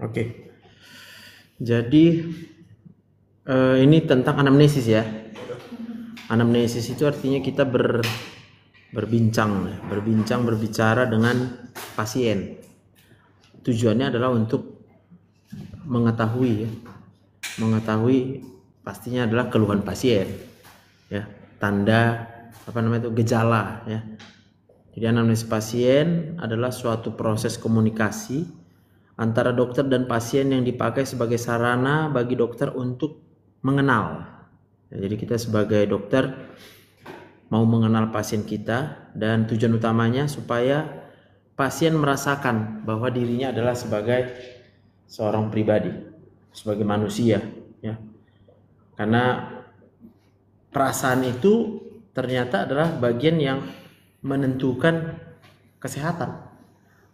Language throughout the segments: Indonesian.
Oke. Jadi ini tentang anamnesis ya. Anamnesis itu artinya kita berbicara dengan pasien. Tujuannya adalah untuk mengetahui pastinya adalah keluhan pasien, ya, tanda gejala, ya. Jadi anamnesis pasien adalah suatu proses komunikasi antara dokter dan pasien yang dipakai sebagai sarana bagi dokter untuk mengenal. Jadi kita sebagai dokter mau mengenal pasien kita, dan tujuan utamanya supaya pasien merasakan bahwa dirinya adalah sebagai seorang pribadi, sebagai manusia, ya. Karena perasaan itu ternyata adalah bagian yang menentukan kesehatan.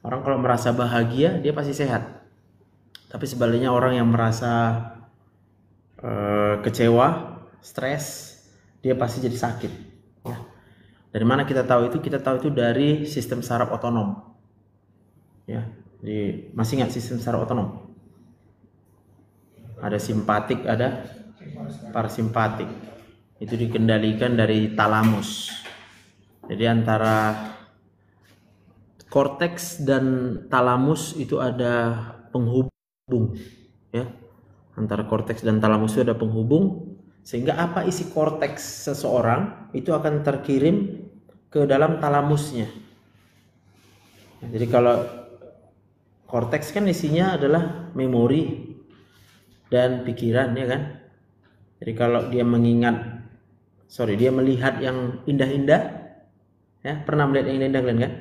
Orang kalau merasa bahagia, dia pasti sehat. Tapi sebaliknya orang yang merasa kecewa, stres, dia pasti jadi sakit, ya. Dari mana kita tahu itu? Kita tahu itu dari sistem saraf otonom, ya. Jadi masih ingat sistem saraf otonom? Ada simpatik, ada parasimpatik. Itu dikendalikan dari talamus. Jadi antara korteks dan talamus itu ada penghubung, ya. Antara korteks dan talamus itu ada penghubung, sehingga apa isi korteks seseorang itu akan terkirim ke dalam talamusnya. Jadi kalau korteks kan isinya adalah memori dan pikiran, ya kan. Jadi kalau dia melihat yang indah-indah, ya, pernah melihat yang indah kalian kan?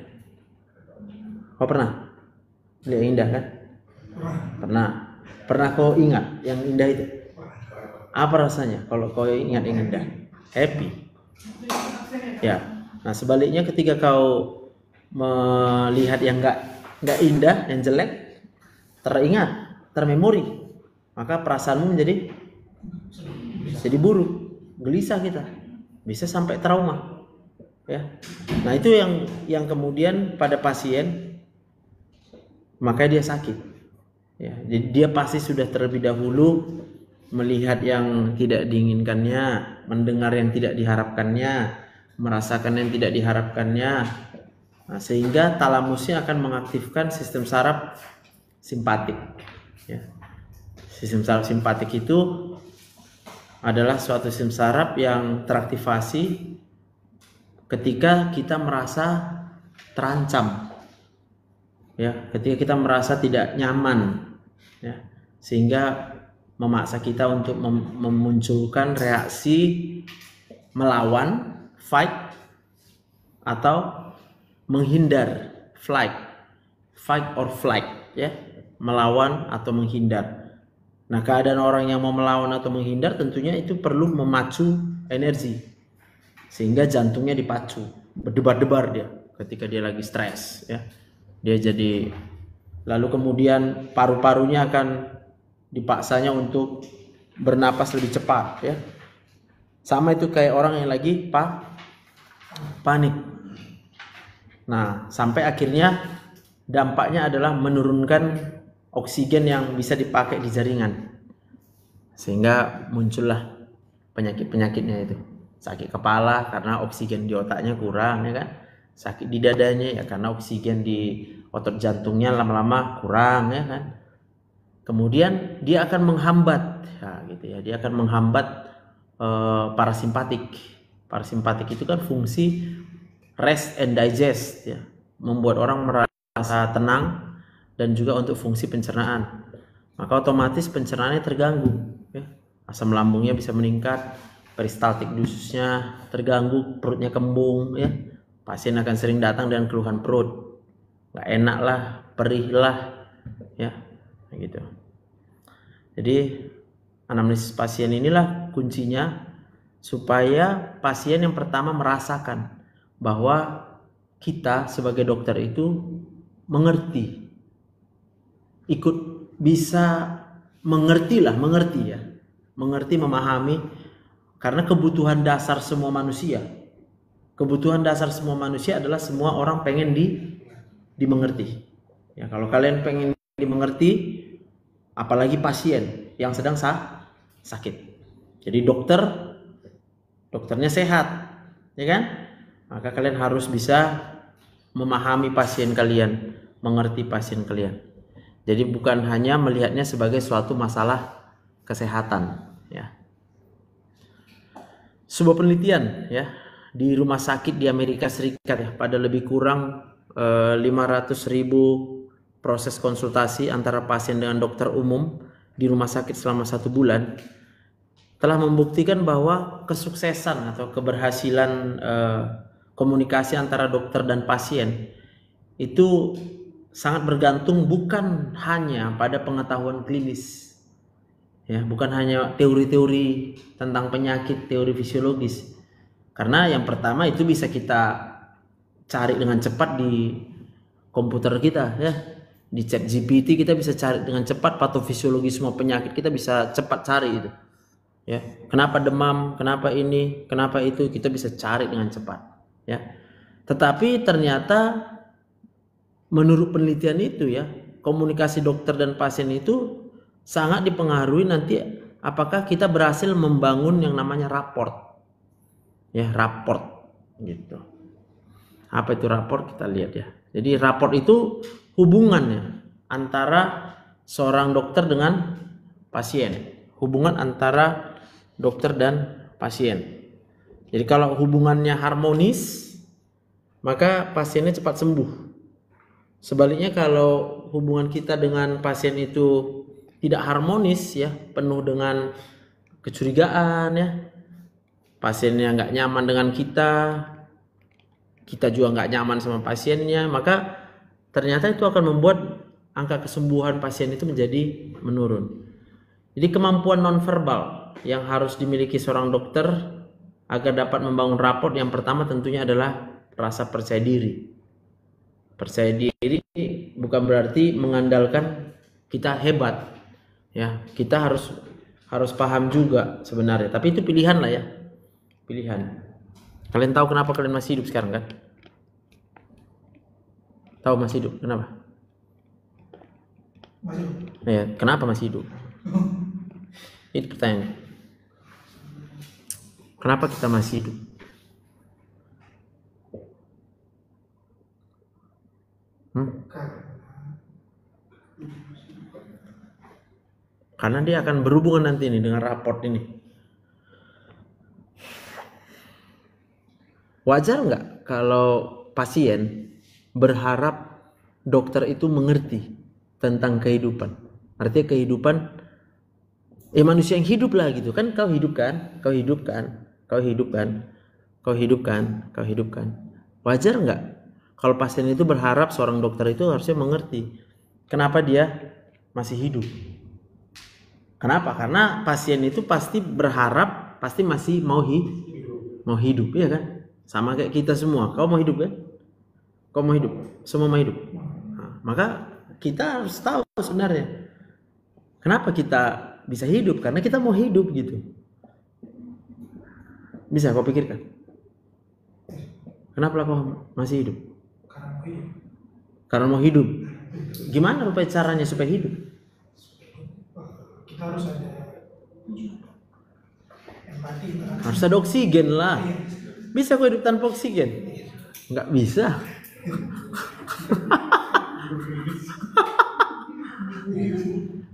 Kau pernah melihat yang indah kan? Pernah kau ingat yang indah itu? Apa rasanya kalau kau ingat yang indah? Happy, ya. Nah sebaliknya ketika kau melihat yang nggak indah, yang jelek, teringat, termemori, maka perasaanmu menjadi buruk, gelisah, kita bisa sampai trauma, ya. Nah itu yang kemudian pada pasien, makanya dia sakit, ya. Jadi dia pasti sudah terlebih dahulu melihat yang tidak diinginkannya, mendengar yang tidak diharapkannya, merasakan yang tidak diharapkannya. Nah, sehingga talamusnya akan mengaktifkan sistem saraf simpatik, ya. Sistem saraf simpatik itu adalah suatu sistem saraf yang teraktivasi ketika kita merasa terancam, ya, ketika kita merasa tidak nyaman, ya, sehingga memaksa kita untuk memunculkan reaksi melawan, fight, atau menghindar, fight or flight, ya, melawan atau menghindar. Nah keadaan orang yang mau melawan atau menghindar tentunya itu perlu memacu energi, sehingga jantungnya dipacu, berdebar-debar dia ketika dia lagi stres, ya. Dia jadi, lalu kemudian paru-parunya akan dipaksanya untuk bernapas lebih cepat, ya. Sama itu kayak orang yang lagi panik. Nah sampai akhirnya dampaknya adalah menurunkan oksigen yang bisa dipakai di jaringan, sehingga muncullah penyakit-penyakitnya itu. Sakit kepala karena oksigen di otaknya kurang, ya kan. Sakit di dadanya ya karena oksigen di otot jantungnya lama-lama kurang, ya kan. Kemudian dia akan menghambat, ya, gitu ya. Dia akan menghambat parasimpatik. Parasimpatik itu kan fungsi rest and digest, ya, membuat orang merasa tenang, dan juga untuk fungsi pencernaan. Maka otomatis pencernaannya terganggu, ya. Asam lambungnya bisa meningkat, peristaltik ususnya terganggu, perutnya kembung, ya. Pasien akan sering datang dengan keluhan perut, nggak enak lah, perih lah, ya, gitu. Jadi anamnesis pasien inilah kuncinya supaya pasien yang pertama merasakan bahwa kita sebagai dokter itu mengerti, ikut bisa mengerti, memahami, karena kebutuhan dasar semua manusia kebutuhan dasar semua manusia adalah semua orang pengen dimengerti. Ya, kalau kalian pengen dimengerti, apalagi pasien yang sedang sakit. Jadi dokternya sehat, ya kan? Maka kalian harus bisa memahami pasien kalian, mengerti pasien kalian. Jadi bukan hanya melihatnya sebagai suatu masalah kesehatan, ya. Sebuah penelitian, ya, di rumah sakit di Amerika Serikat, ya, pada lebih kurang 500.000 proses konsultasi antara pasien dengan dokter umum di rumah sakit selama 1 bulan telah membuktikan bahwa kesuksesan atau keberhasilan komunikasi antara dokter dan pasien itu sangat bergantung bukan hanya pada pengetahuan klinis, ya, bukan hanya teori-teori tentang penyakit, teori fisiologis. Karena yang pertama itu bisa kita cari dengan cepat di komputer kita, ya. Di ChatGPT kita bisa cari dengan cepat patofisiologi semua penyakit, kita bisa cepat cari itu. Ya, kenapa demam, kenapa ini, kenapa itu, kita bisa cari dengan cepat, ya. Tetapi ternyata menurut penelitian itu, ya, komunikasi dokter dan pasien itu sangat dipengaruhi nanti apakah kita berhasil membangun yang namanya raport. Ya, raport gitu. Apa itu raport? Kita lihat, ya. Jadi raport itu hubungannya antara seorang dokter dengan pasien. Hubungan antara dokter dan pasien. Jadi kalau hubungannya harmonis, maka pasiennya cepat sembuh. Sebaliknya kalau hubungan kita dengan pasien itu tidak harmonis, ya, penuh dengan kecurigaan, ya, pasiennya nggak nyaman dengan kita juga nggak nyaman sama pasiennya, maka ternyata itu akan membuat angka kesembuhan pasien itu menjadi menurun. Jadi kemampuan nonverbal yang harus dimiliki seorang dokter agar dapat membangun raport, yang pertama tentunya adalah rasa percaya diri. Percaya diri bukan berarti mengandalkan kita hebat, ya. Kita harus paham juga sebenarnya, tapi itu pilihan lah, ya. Pilihan. Kalian tahu kenapa kalian masih hidup sekarang, kan? Tahu masih hidup? Kenapa? Masih. Ya, kenapa masih hidup? Itu pertanyaan. Kenapa kita masih hidup? Karena dia akan berhubungan nanti ini dengan raport ini. Wajar nggak kalau pasien berharap dokter itu mengerti tentang kehidupan? Artinya kehidupan, manusia yang hidup lah gitu kan. Kau hidupkan. Wajar nggak kalau pasien itu berharap seorang dokter itu harusnya mengerti kenapa dia masih hidup? Kenapa? Karena pasien itu pasti berharap, pasti masih mau hidup, ya kan? Sama kayak kita semua. Kau mau hidup, kan? Kau mau hidup, semua mau hidup. Nah, maka kita harus tahu sebenarnya kenapa kita bisa hidup, karena kita mau hidup gitu. Bisa kau pikirkan? Kenapa kau masih hidup? Karena mau hidup. Gimana rupanya caranya supaya hidup? Kita harus ada empati. Harus ada oksigen lah. Bisa kau hidup tanpa oksigen? Nggak bisa.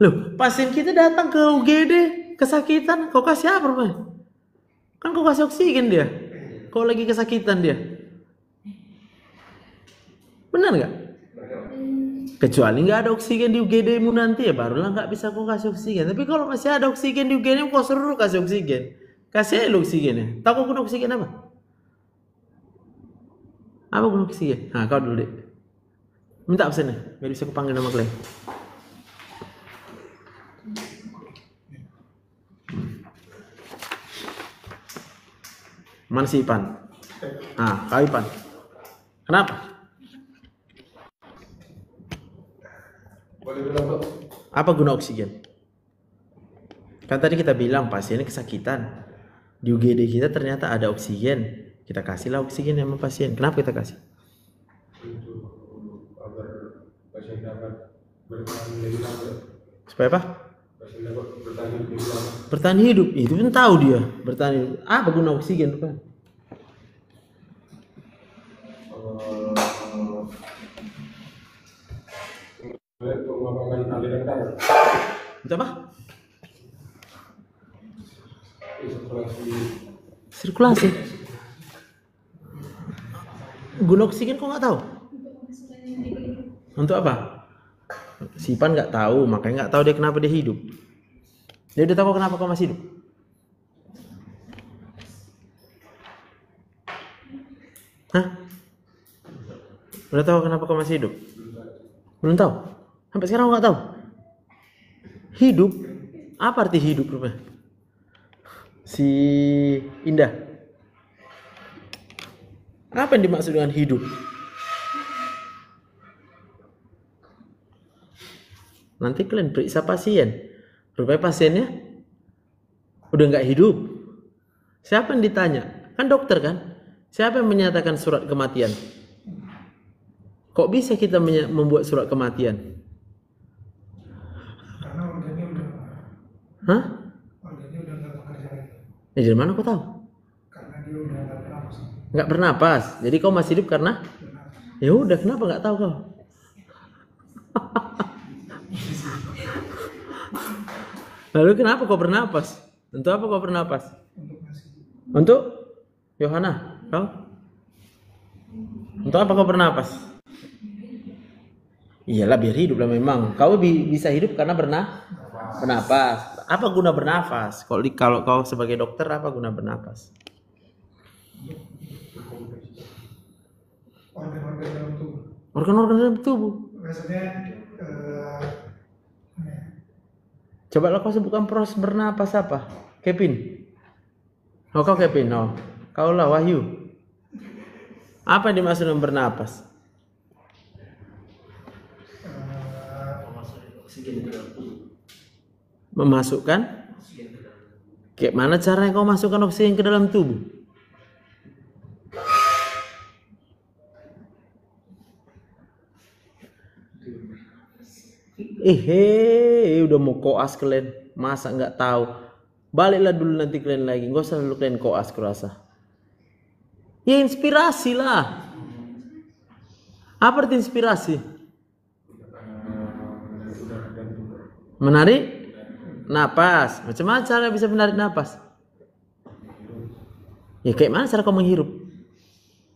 Loh, pasien kita datang ke UGD kesakitan, kau kasih apa, Pak? Kan kau kasih oksigen dia. Kau lagi kesakitan dia. Benar nggak? Kecuali nggak ada oksigen di UGD-mu nanti, ya barulah nggak bisa kau kasih oksigen. Tapi kalau masih ada oksigen di UGD-mu, kau suruh kasih oksigen. Kasih aja oksigennya. Tahu kau guna oksigen apa? Apa guna oksigen? Nah, kau dulu deh. Minta absennya, biar bisa kupanggil nama kalian. Mana si Ipan? Nah, kau Ipan. Kenapa? Apa guna oksigen? Kan tadi kita bilang pasiennya kesakitan. Di UGD kita ternyata ada oksigen. Kita kasihlah oksigen sama pasien. Kenapa kita kasih? Untuk agar pasien dapat bertahan lebih lama. Supaya apa? Pasien dapat bertahan lebih lama. Bertahan hidup. Itu pun tahu dia bertahan hidup. Apa guna oksigen bukan? Untuk melakukan aliran darah. Untuk apa? Sirkulasi. Sirkulasi. Guna oksigen kok nggak tahu? Untuk apa? Si Ipan nggak tahu, makanya nggak tahu dia kenapa dia hidup. Dia udah tahu kenapa kau masih hidup. Hah? Udah tahu kenapa kau masih hidup? Belum tahu? Sampai sekarang nggak tahu? Hidup? Apa arti hidup rupanya? Si Indah. Apa yang dimaksud dengan hidup? Nanti kalian periksa pasien. Rupanya pasiennya udah nggak hidup. Siapa yang ditanya? Kan dokter kan? Siapa yang menyatakan surat kematian? Kok bisa kita membuat surat kematian? Karena organnya udah. Hah? Organnya udah nggak bekerja lagi. Dari mana kau tahu? Karena dia udah nggak bernapas. Nggak bernapas. Jadi kau masih hidup karena? Ya udah, kenapa nggak tahu kau? Lalu kenapa kau bernapas? Untuk apa kau bernapas? Untuk ngasih. Untuk Yohana, kau? Untuk apa kau bernapas? Iyalah biar hidup lah memang. Kau bisa hidup karena bernapas. Apa guna bernafas? Kalau kau sebagai dokter apa guna bernafas? Organ-organ dalam tubuh. Organ-organ dalam tubuh. Biasanya Coba lah kau sebutkan proses bernapas apa? Kevin. Oh kau Kevin. Oh kau lah Wahyu. Apa yang dimaksud dengan bernapas? Memasukkan? Kayak mana caranya kau masukkan oksigen ke dalam tubuh? Udah mau koas kalian, masa nggak tahu? Baliklah dulu nanti kalian lagi, nggak usah dulu kalian koas kurasa. Ya inspirasi lah. Apa arti inspirasi? Menarik napas. Macam mana cara bisa menarik napas? Ya kayak mana cara kau menghirup?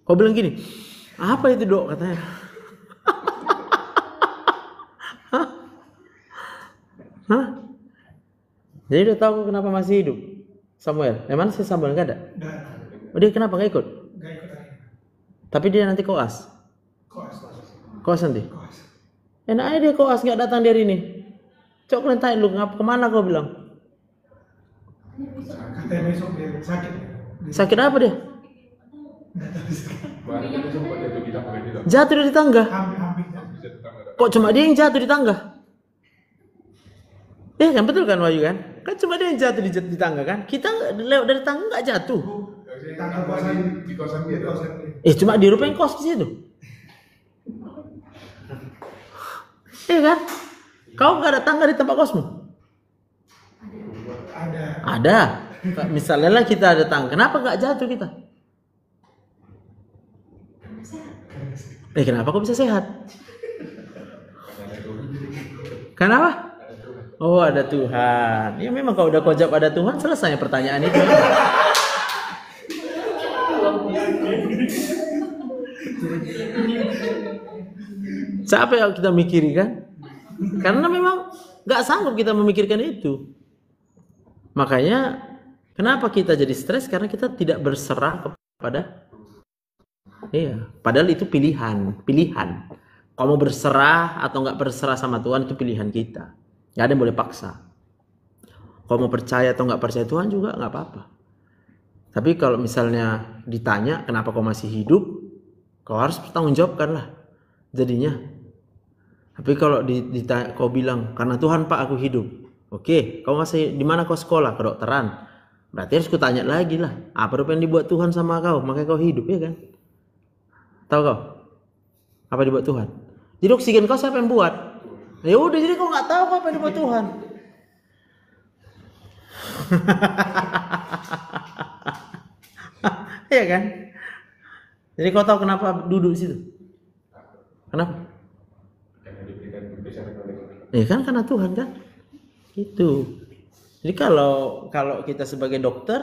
Kau bilang gini, apa itu dok katanya? Hah? Jadi udah tahu kenapa masih hidup Samuel? Emang si Samuel nggak ada? Oh, dia kenapa nggak ikut? nggak ikut lagi. Tapi dia nanti koas. Koas Nanti. Enak aja dia koas nggak datang di hari ini. Cok kalian tanya lu kemana kau bilang? Katanya besok dia sakit. Sakit apa dia? Nggak tahu sakit. Baru itu sempat jatuh di tangga gitu. Jatuh di tangga. Hampir. Bisa di tangga. Kok cuma dia yang jatuh di tangga? Kan betul kan Wahyu kan? Kan cuma dia yang jatuh di tangga kan? Kita lewat dari tangga nggak jatuh. Tangga kosan Di kosan dia. Cuma di rumah yang kos di situ. Kan? Kau nggak ada tangga di tempat kosmu? Ada. Misalnya lah kita ada tangga, kenapa nggak jatuh kita? Kenapa kau bisa sehat? Kenapa? Oh ada Tuhan. Ya memang kalau udah kau jawab ada Tuhan, selesai pertanyaan itu. Capek yang kita mikiri kan? Karena memang nggak sanggup kita memikirkan itu. Makanya kenapa kita jadi stres? Karena kita tidak berserah kepada. Padahal itu pilihan. Kalau mau berserah atau nggak berserah sama Tuhan itu pilihan kita. Nggak ada yang boleh paksa. Kalau mau percaya atau nggak percaya Tuhan juga nggak apa-apa. Tapi kalau misalnya ditanya kenapa kau masih hidup, kau harus bertanggung jawabkan lah jadinya. Tapi kalau kau bilang karena Tuhan Pak aku hidup, oke, kau masih di mana kau sekolah? Kedokteran. Berarti harus kutanya lagi lah, apa rupa yang dibuat Tuhan sama kau, makanya kau hidup, ya kan? Tahu kau? Apa dibuat Tuhan? Jadi oksigen kau siapa yang buat? Ya udah, jadi kau nggak tahu apa yang dibuat Tuhan. Iya kan? Jadi kau tahu kenapa duduk di situ? Kenapa? Karena diberikan kebiasaan oleh Ya kan karena Tuhan kan? Itu. Jadi kalau kita sebagai dokter,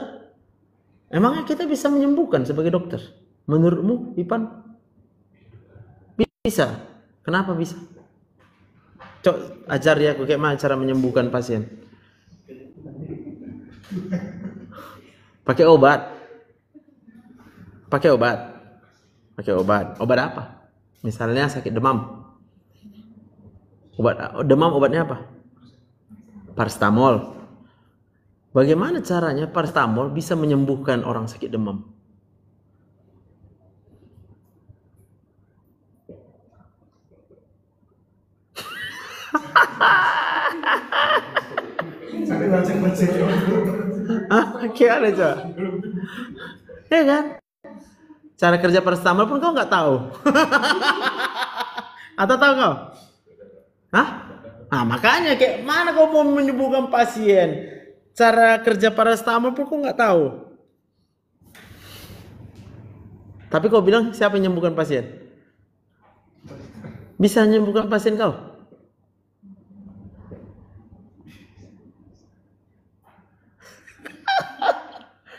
emangnya kita bisa menyembuhkan sebagai dokter? Menurutmu, Ipan? Bisa. Kenapa bisa? Cok, ajar ya aku kayak mana cara menyembuhkan pasien. Pakai obat. Pakai obat. Pakai obat. Obat apa? Misalnya sakit demam. Obat demam, obatnya apa? Paracetamol. Bagaimana caranya paracetamol bisa menyembuhkan orang sakit demam? Sampai baca-baca. Gimana coba? Ya kan? Cara kerja paracetamol pun kau nggak tahu. Atau tahu kau? Hah? Nah, makanya kayak mana kau mau menyembuhkan pasien? Cara kerja paracetamol pun kau nggak tahu. Tapi kau bilang siapa yang menyembuhkan pasien? Bisa menyembuhkan pasien kau?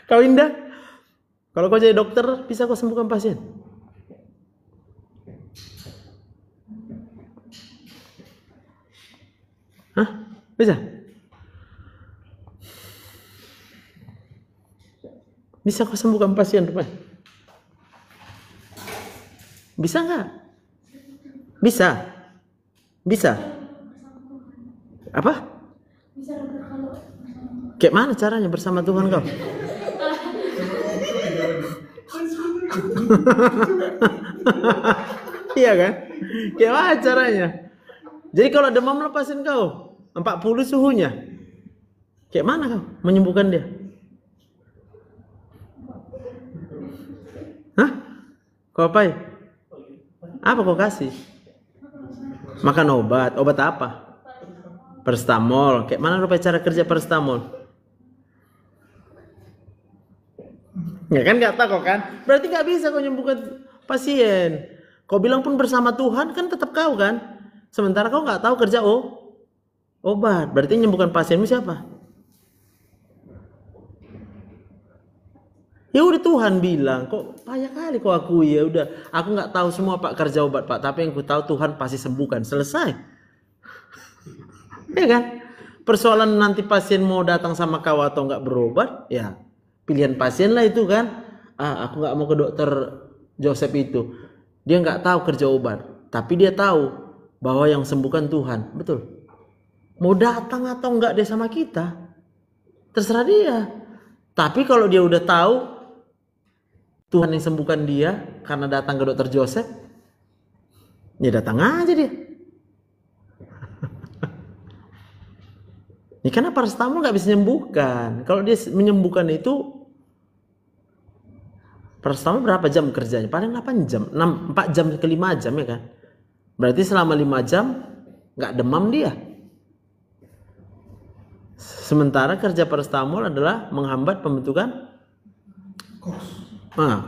Kau Indah? Kalau kau jadi dokter, bisa kau sembuhkan pasien? Hah? Bisa? Bisa kau sembuhkan pasien rupanya? Bisa nggak? Bisa? Bisa? Apa? Kayak mana caranya bersama Tuhan kau? Iya kan? Kayak mana caranya? Jadi kalau demam lepasin kau 40 suhunya. Kayak mana kau menyembuhkan dia? Hah? Kau apain? Apa kau kasih? Makan obat. Obat apa? Paracetamol. Kayak mana rupanya cara kerja paracetamol? Ya kan nggak tahu kok kan? Berarti nggak bisa kau menyembuhkan pasien. Kau bilang pun bersama Tuhan kan tetap kau kan? Sementara kau nggak tahu kerja obat. Berarti menyembuhkan pasienmu siapa? Ya udah Tuhan bilang, kok payah kali kau akui, ya udah. Aku nggak tahu semua Pak kerja obat Pak, tapi yang ku tahu Tuhan pasti sembuhkan. Selesai. Ya kan? Persoalan nanti pasien mau datang sama kau atau nggak berobat, ya pilihan pasien lah itu kan. Aku nggak mau ke dokter Joseph itu. Dia nggak tahu kerja obat, tapi dia tahu bahwa yang sembuhkan Tuhan. Betul. Mau datang atau nggak dia sama kita, terserah dia. Tapi kalau dia udah tahu Tuhan yang sembuhkan dia karena datang ke dokter Joseph, ya datang aja dia. Ini karena paracetamol nggak bisa menyembuhkan. Kalau dia menyembuhkan itu, paracetamol berapa jam kerjanya? Paling 8 jam, 4 jam ke 5 jam ya kan? Berarti selama 5 jam nggak demam dia. Sementara kerja paracetamol adalah menghambat pembentukan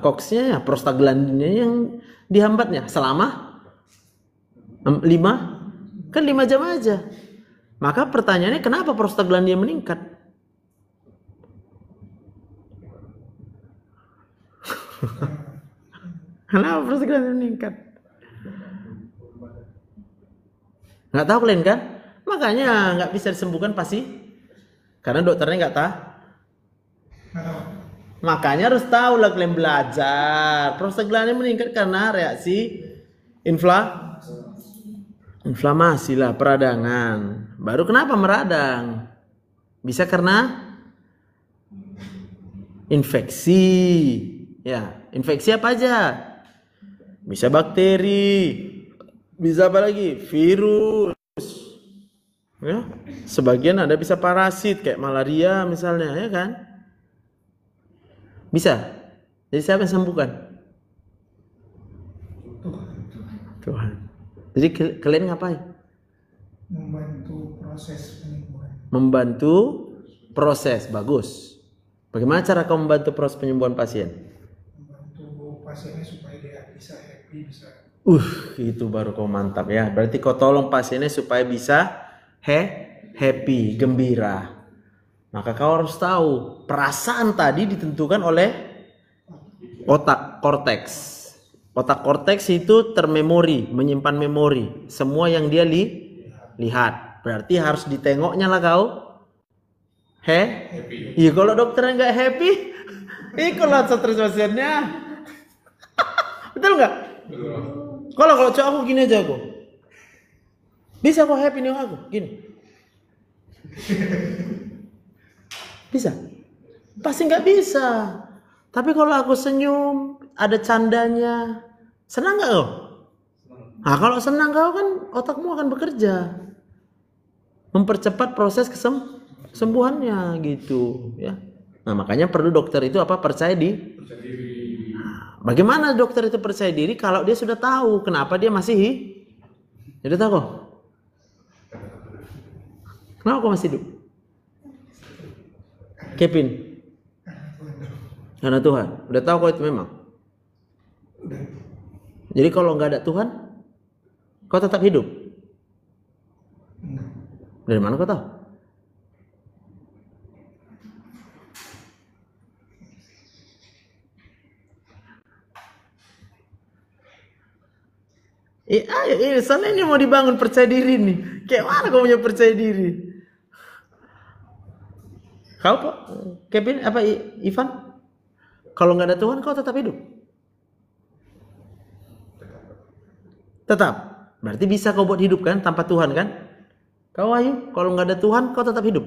koksnya ya, prostaglandinnya yang dihambatnya selama 5 jam aja. Maka pertanyaannya kenapa prostaglandinnya meningkat? Kenapa prostaglandinnya meningkat? Nggak tahu kalian kan? Makanya nggak bisa disembuhkan pasti karena dokternya nggak tahu. Makanya harus tahu lah kalian belajar. Prostaglandin meningkat karena reaksi inflamasi lah, peradangan. Baru kenapa meradang? Bisa karena infeksi. Ya, infeksi apa aja? Bisa bakteri, bisa apa lagi? Virus. Ya, sebagian ada bisa parasit kayak malaria misalnya, ya kan? Bisa. Jadi siapa yang sembuhkan? Tuhan. Jadi kalian ngapain? Membantu proses penyembuhan. Membantu proses. Bagus. Bagaimana cara kamu membantu proses penyembuhan pasien? Membantu pasiennya supaya dia bisa happy, bisa. Itu baru kau mantap ya. Berarti kau tolong pasiennya supaya bisa happy, gembira. Maka kau harus tahu perasaan tadi ditentukan oleh otak korteks. Otak korteks itu termemori, menyimpan memori semua yang dia lihat. Berarti harus ditengoknya lah kau. Happy. Iya, kalau dokternya nggak happy, ikutlah stres pasiennya. Betul nggak? Kalau cowok aku gini aja aku. Bisa kok happy nih aku, gini. Bisa? Pasti nggak bisa. Tapi kalau aku senyum, ada candanya, senang nggak kau? Nah, kalau senang kau kan otakmu akan bekerja, mempercepat proses kesembuhannya gitu, ya. Nah, makanya perlu dokter itu apa? Percaya diri. Bagaimana dokter itu percaya diri kalau dia sudah tahu kenapa dia masih Jadi tahu kok? Kenapa kau masih hidup? Kevin? Karena Tuhan. Udah tahu kok itu memang. Jadi kalau nggak ada Tuhan, kau tetap hidup. Dari mana kau tahu? Ayo, soalnya ini mau dibangun percaya diri nih. Kayak mana kau punya percaya diri? Kau Pak, Kevin apa Ivan? Kalau nggak ada Tuhan, kau tetap hidup. Tetap. Berarti bisa kau buat hidup kan tanpa Tuhan kan? Kau ayo, kalau nggak ada Tuhan, kau tetap hidup.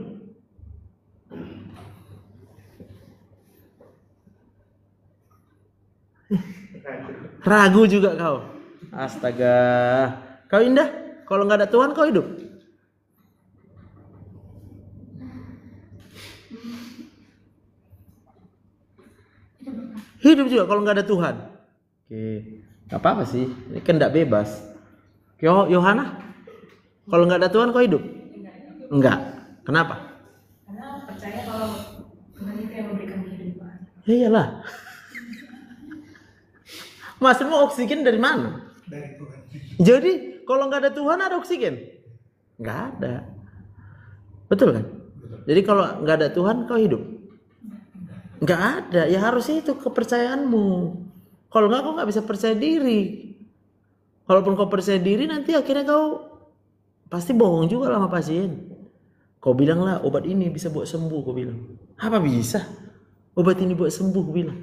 Ragu juga kau. Astaga. Kau Indah, kalau nggak ada Tuhan kau hidup. Hidup juga kalau nggak ada Tuhan. Oke, nggak apa-apa sih. Ini kan nggak bebas. Yohana, kalau nggak ada Tuhan kau hidup? Enggak. Kenapa? Karena percaya kalau Tuhan itu yang memberikan kehidupan. Ya iyalah. Maksudmu oksigen dari mana? Dari Tuhan. Jadi kalau nggak ada Tuhan ada oksigen? Nggak ada. Betul kan? Jadi kalau nggak ada Tuhan kau hidup? Nggak ada. Ya harus itu kepercayaanmu. Kalau nggak kau nggak bisa percaya diri. Kalaupun kau percaya diri nanti akhirnya kau pasti bohong juga lah sama pasien. Kau bilang lah obat ini bisa buat sembuh, kau bilang. Apa bisa? Obat ini buat sembuh, kau bilang.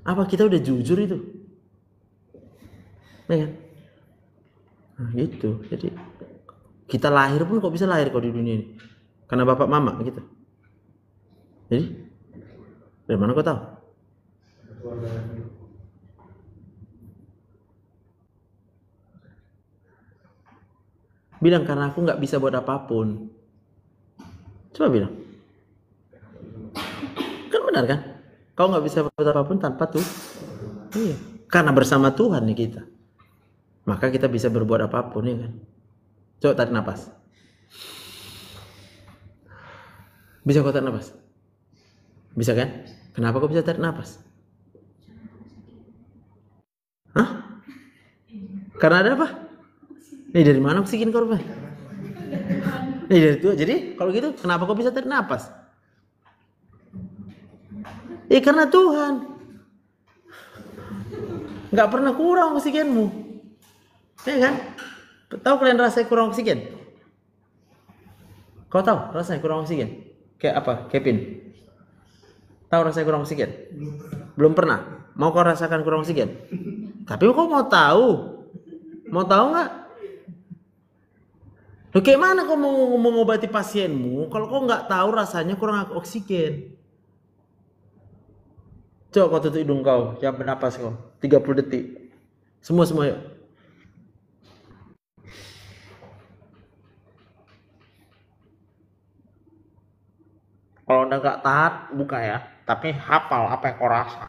Apa kita udah jujur itu? Ya kan? Nah, gitu. Jadi kita lahir pun kok bisa lahir kau di dunia ini? Karena bapak mama gitu. Jadi dari mana kau tahu? Bilang karena aku nggak bisa buat apapun. Coba bilang. Kan benar kan? Kau nggak bisa buat apapun tanpa tuh. Iya. Karena bersama Tuhan nih kita. Maka kita bisa berbuat apapun ya kan. Coba tarik nafas. Bisa kau tarik nafas? Bisa kan? Kenapa kau bisa tarik nafas? Hah? Karena ada apa? Dari mana oksigen kau rupanya? Dari Tuhan. Jadi kalau gitu kenapa kau bisa tarik nafas? Karena Tuhan. Nggak pernah kurang oksigenmu. Ya kan? Tahu kalian rasanya kurang oksigen? Kau tahu rasanya kurang oksigen? Kayak apa, Kevin? Tahu rasanya kurang oksigen? Belum pernah. Mau kau rasakan kurang oksigen? Tapi kau mau tahu? Mau tahu nggak? Loh, kayak mana kau mau mengobati pasienmu kalau kau nggak tahu rasanya kurang oksigen? Coba kau tutup hidung kau, jangan bernapas kau. 30 detik. Semua yuk. Kalau udah nggak taat, buka ya. tapi hafal apa yang kau rasa.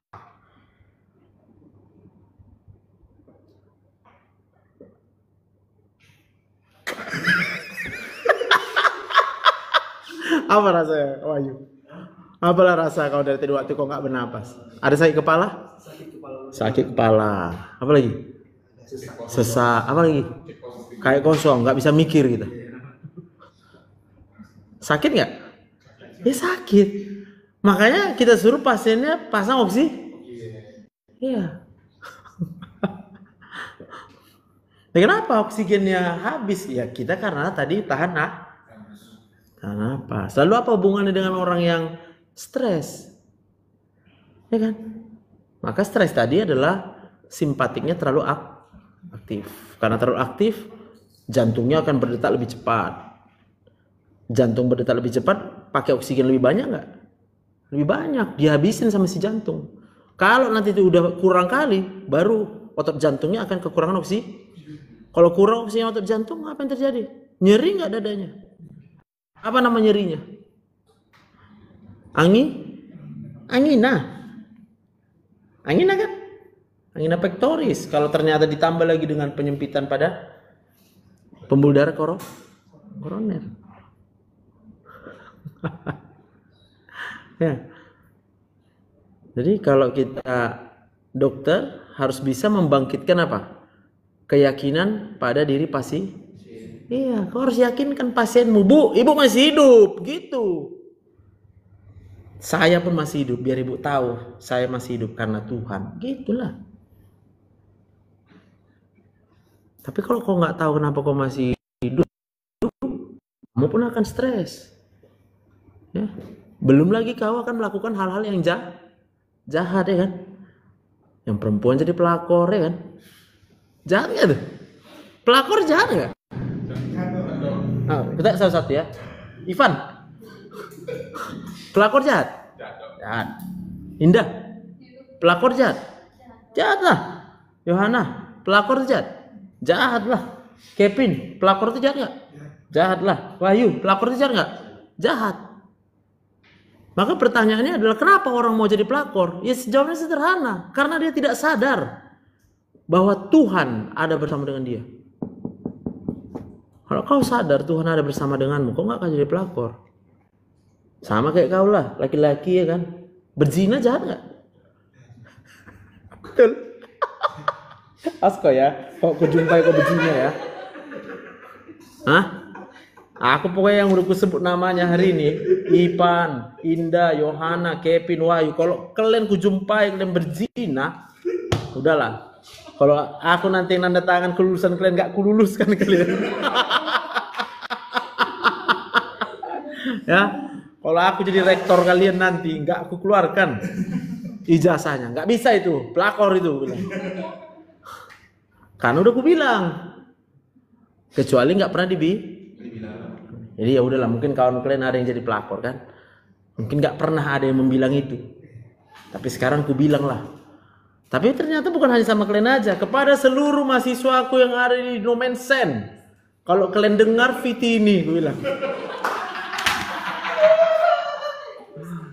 Apa rasanya, Wahyu? Apalah rasa kau dari tadi waktu kau nggak bernapas? Ada sakit kepala? Sakit kepala. Apa lagi? Sesak. Apa lagi? Kayak kosong, nggak bisa mikir gitu. Sakit nggak? Ya sakit. Makanya kita suruh pasiennya pasang oksi. Iya. Ya, kenapa oksigennya habis? Ya kita karena tadi tahan apa? Lalu apa hubungannya dengan orang yang stres? Ya kan? Maka stres tadi adalah simpatiknya terlalu aktif. Karena terlalu aktif, jantungnya akan berdetak lebih cepat. Jantung berdetak lebih cepat, pakai oksigen lebih banyak nggak? Lebih banyak, dihabisin sama si jantung. Kalau nanti itu udah kurang kali, baru otot jantungnya akan kekurangan oksigen. Kalau kurang oksigen otot jantung, apa yang terjadi? Nyeri nggak dadanya? Apa nama nyerinya? Angina kan? Angina pectoris. Kalau ternyata ditambah lagi dengan penyempitan pada pembuluh darah koroner. Ya. Jadi kalau kita dokter harus bisa membangkitkan apa? Keyakinan pada diri pasien. Iya, kau harus yakinkan pasienmu, Bu, ibu masih hidup, gitu. Saya pun masih hidup, biar ibu tahu saya masih hidup karena Tuhan, gitulah. Tapi kalau kau nggak tahu kenapa kau masih hidup, kamu pun akan stres. Ya. Belum lagi kau akan melakukan hal-hal yang jahat, ya kan? Yang perempuan jadi pelakor, ya kan? Jahat nggak tuh? Pelakor jahat nggak? Nah, kita satu-satu ya. Ivan, pelakor jahat? Jahat. Indah, pelakor jahat? Jahat lah. Yohana, pelakor jahat? Jahat lah. Kevin, pelakor itu jahat nggak? Jahat lah. Wahyu, pelakor itu jahat nggak? Jahat. Maka pertanyaannya adalah kenapa orang mau jadi pelakor? Ya jawabnya sederhana. Karena dia tidak sadar bahwa Tuhan ada bersama dengan dia. Kalau kau sadar Tuhan ada bersama denganmu, kau nggak akan jadi pelakor. Sama kayak kau lah, laki-laki ya kan. Berzina jahat nggak? Betul. Asko ya, kok kujumpai kau berzina ya? Hah? Aku pokoknya yang udah kusebut namanya hari ini, Ipan, Indah, Yohana, Kevin, Wahyu. Kalau kalian kujumpai kalian berzina, udahlah. Kalau aku nanti nanda tangan kelulusan kalian, gak kululuskan kalian. Ya, kalau aku jadi rektor kalian nanti, gak aku keluarkan ijazahnya. Gak bisa itu, pelakor itu. Karena udah aku bilang, kecuali gak pernah dibilang. Jadi ya udahlah, mungkin kawan kalian ada yang jadi pelakor kan. Mungkin gak pernah ada yang membilang itu. Tapi sekarang aku bilang lah. Tapi ternyata bukan hanya sama kalian aja, kepada seluruh mahasiswaku yang ada di Nomensen. Kalau kalian dengar VT ini, gue bilang.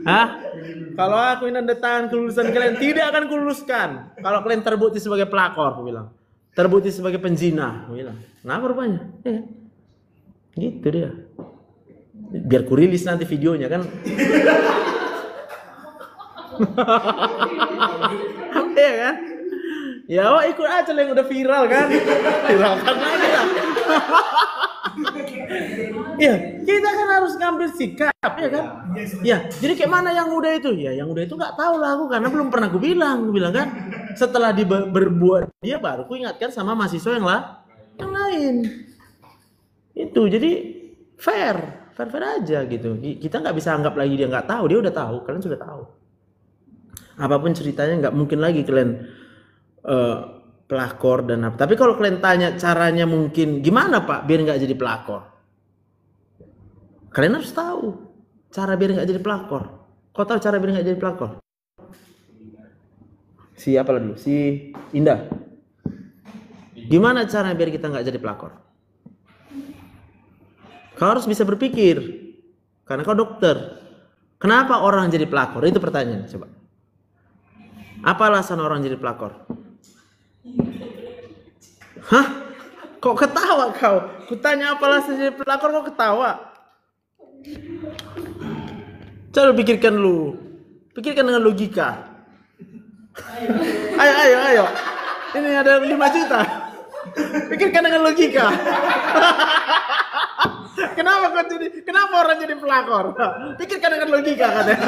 Hah? Kalau aku ini nanda tangan kelulusan kalian, tidak akan kululuskan. Kalau kalian terbukti sebagai pelakor, gue bilang. Terbukti sebagai penzina, gue bilang. Kenapa rupanya? Ya. Gitu dia. Biar ku rilis nanti videonya kan. Iya kan? Ya ikut aja lah yang udah viral kan. Viralkan aja lah. Ya, kita kan harus ngambil sikap ya kan? Ya, jadi kayak mana yang udah itu? Ya, yang udah itu nggak tahu lah aku karena belum pernah aku bilang kan. Setelah berbuat dia baru aku ingatkan sama mahasiswa yang lain. Itu jadi fair aja gitu. Kita nggak bisa anggap lagi dia nggak tahu, dia udah tahu, kalian sudah tahu. Apapun ceritanya nggak mungkin lagi kalian pelakor dan apa. Tapi kalau kalian tanya caranya mungkin gimana Pak biar nggak jadi pelakor, kalian harus tahu cara biar nggak jadi pelakor. Kau tahu cara biar nggak jadi pelakor? Si apa dulu? Si Indah. Gimana cara biar kita nggak jadi pelakor? Kau harus bisa berpikir, karena kau dokter. Kenapa orang jadi pelakor? Itu pertanyaan, coba. Apa alasan orang jadi pelakor? Hah? Kok ketawa kau? Kutanya apa alasan jadi pelakor kok ketawa? Coba pikirkan lu. Pikirkan dengan logika. Ayo. Ini ada 5 juta. Pikirkan dengan logika. Kenapa orang jadi pelakor? Pikirkan dengan logika katanya.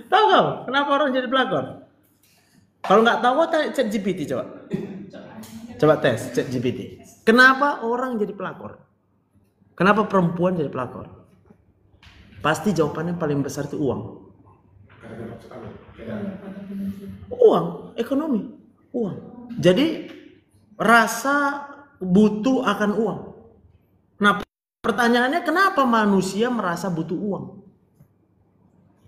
Tahu kau kenapa orang jadi pelakor? Kalau nggak tahu, tanya ChatGPT coba. Coba tes ChatGPT. Kenapa orang jadi pelakor? Kenapa perempuan jadi pelakor? Pasti jawabannya paling besar itu uang. Uang, ekonomi, uang. Jadi rasa butuh akan uang. Nah, pertanyaannya kenapa manusia merasa butuh uang?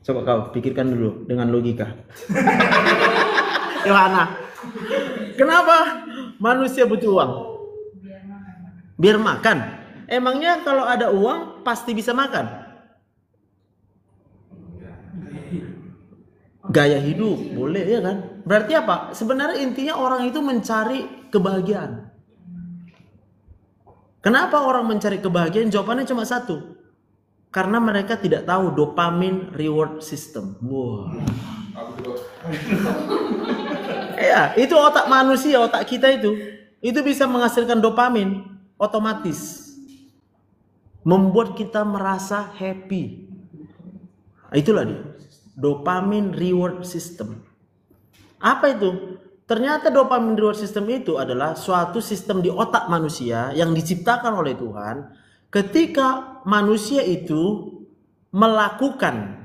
Coba kau pikirkan dulu dengan logika. Yohana, kenapa manusia butuh uang? Biar makan. Emangnya kalau ada uang pasti bisa makan? Gaya hidup boleh ya kan? Berarti apa? Sebenarnya intinya orang itu mencari kebahagiaan. Kenapa orang mencari kebahagiaan? Jawabannya cuma satu. Karena mereka tidak tahu dopamine reward system. Wow. Ya, itu otak manusia, otak kita itu bisa menghasilkan dopamin otomatis, membuat kita merasa happy. Itulah dia, dopamine reward system. Apa itu? Ternyata dopamine reward system itu adalah suatu sistem di otak manusia yang diciptakan oleh Tuhan ketika manusia itu melakukan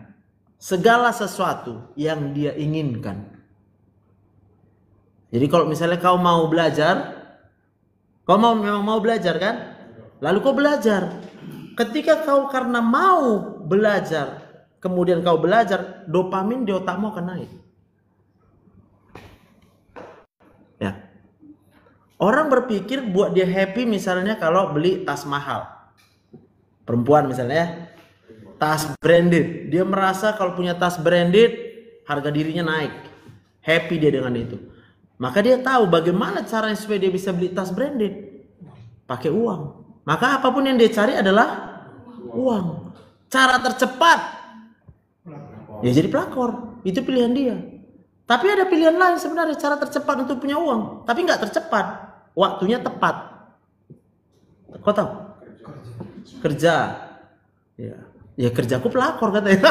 segala sesuatu yang dia inginkan. Jadi kalau misalnya kau mau belajar, memang mau belajar kan? Lalu kau belajar. Ketika kau karena mau belajar, kemudian kau belajar, dopamin di otakmu akan naik. Ya. Orang berpikir buat dia happy misalnya kalau beli tas mahal. Perempuan misalnya, tas branded. Dia merasa kalau punya tas branded, harga dirinya naik. Happy dia dengan itu. Maka dia tahu bagaimana caranya supaya dia bisa beli tas branded. Pakai uang. Maka apapun yang dia cari adalah uang. Cara tercepat ya jadi pelakor. Itu pilihan dia. Tapi ada pilihan lain sebenarnya, cara tercepat untuk punya uang. Tapi nggak tercepat. Waktunya tepat. Kau tahu? Kerja. Ya kerjaku pelakor katanya.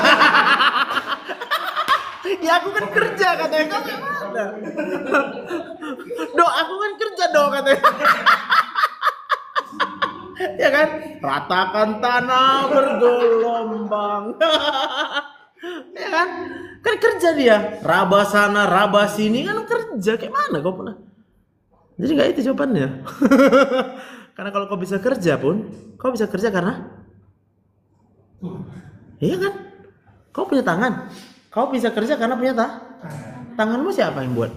Ya aku kan kerja katanya. Kamu yang mana? Aku kan kerja katanya. Ya kan? Ratakan tanah bergelombang. Ya kan? Kan kerja dia. Raba sana, raba sini kan kerja. Kayak mana kau pernah? Jadi gak itu jawabannya. Karena kalau kau bisa kerja pun, kau bisa kerja karena iya kan? Kau punya tangan. Kau bisa kerja karena punya tanganmu siapa yang buat?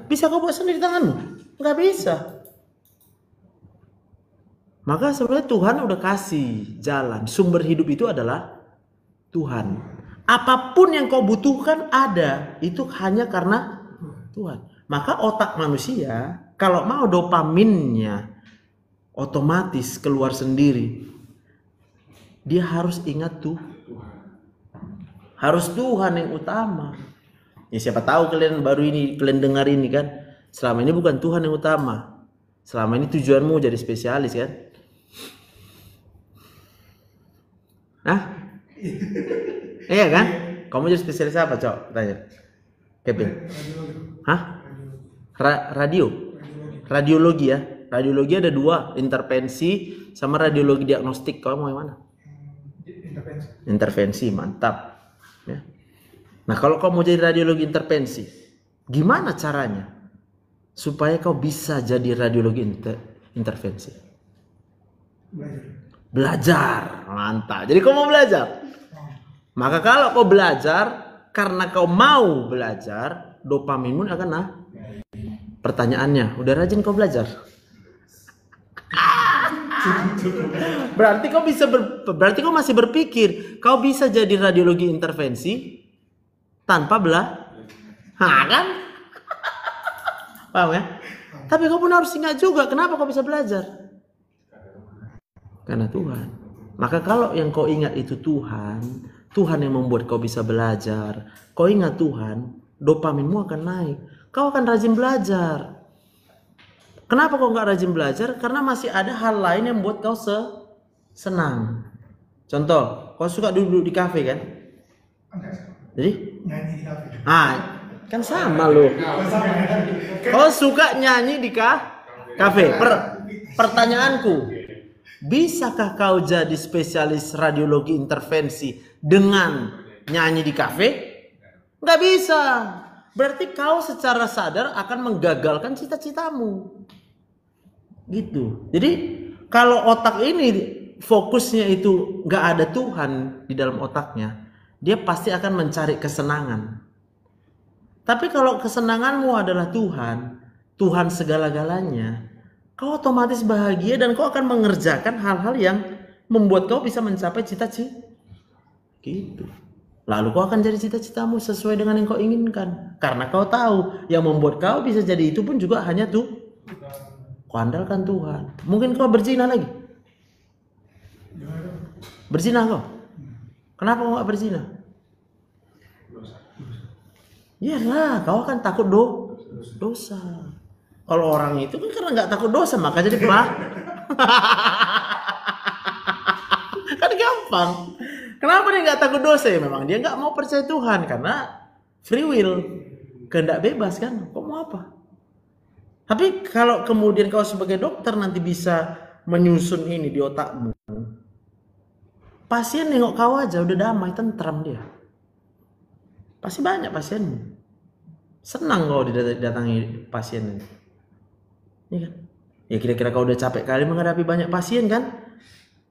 Bisa kau buat sendiri tanganmu? Nggak bisa. Maka sebenarnya Tuhan udah kasih jalan. Sumber hidup itu adalah Tuhan. Apapun yang kau butuhkan ada, itu hanya karena Tuhan. Maka otak manusia kalau mau dopaminnya otomatis keluar sendiri. Dia harus ingat tuh. Harus Tuhan yang utama. Ya siapa tahu kalian dengar ini kan. Selama ini bukan Tuhan yang utama. Selama ini tujuanmu jadi spesialis kan. Hah? Iya kan? Kamu jadi spesialis apa, Cok? Tanya. Kevin. Hah? Radio. Radiologi ya. Radiologi ada 2, intervensi sama radiologi diagnostik. Kamu mau yang mana? Intervensi, mantap. Ya. Nah kalau kau mau jadi radiologi intervensi, gimana caranya supaya kau bisa jadi radiologi intervensi? Belajar, mantap. Jadi kau mau belajar. Maka kalau kau belajar, karena kau mau belajar, dopaminmu akan Pertanyaannya, udah rajin kau belajar? Berarti kau masih berpikir kau bisa jadi radiologi intervensi tanpa kan? Paham ya? Tapi kau pun harus ingat juga kenapa kau bisa belajar. Karena Tuhan. Maka kalau yang kau ingat itu Tuhan yang membuat kau bisa belajar. Kau ingat Tuhan, dopaminmu akan naik. Kau akan rajin belajar. Kenapa kau nggak rajin belajar? Karena masih ada hal lain yang membuat kau senang. Contoh, kau suka duduk di kafe kan? Jadi? Nyanyi di kafe. Kan sama loh. Kau suka nyanyi di kafe. Pertanyaanku, bisakah kau jadi spesialis radiologi intervensi dengan nyanyi di kafe? Nggak bisa. Berarti kau secara sadar akan menggagalkan cita-citamu. Gitu. Jadi kalau otak ini fokusnya itu nggak ada Tuhan di dalam otaknya, dia pasti akan mencari kesenangan. Tapi kalau kesenanganmu adalah Tuhan segala-galanya, kau otomatis bahagia dan kau akan mengerjakan hal-hal yang membuat kau bisa mencapai cita-cita. Gitu. Lalu kau akan jadi cita-citamu sesuai dengan yang kau inginkan. Karena kau tahu yang membuat kau bisa jadi itu pun juga hanya kau andalkan Tuhan. Mungkin kau berzina lagi. Berzina kau. Kenapa kau gak berzina? Iyalah, kau akan takut dosa. Kalau orang itu kan karena gak takut dosa maka jadi kan gampang. Kenapa dia gak takut dosa? Ya memang dia gak mau percaya Tuhan karena free will, kehendak bebas kan. Kau mau apa? Tapi kalau kemudian kau sebagai dokter nanti bisa menyusun ini di otakmu, pasien nengok kau aja udah damai, tentram dia. Pasti banyak pasienmu. Senang kau didatangi pasien ini. Iya kan? Ya kira-kira kau udah capek kali menghadapi banyak pasien kan?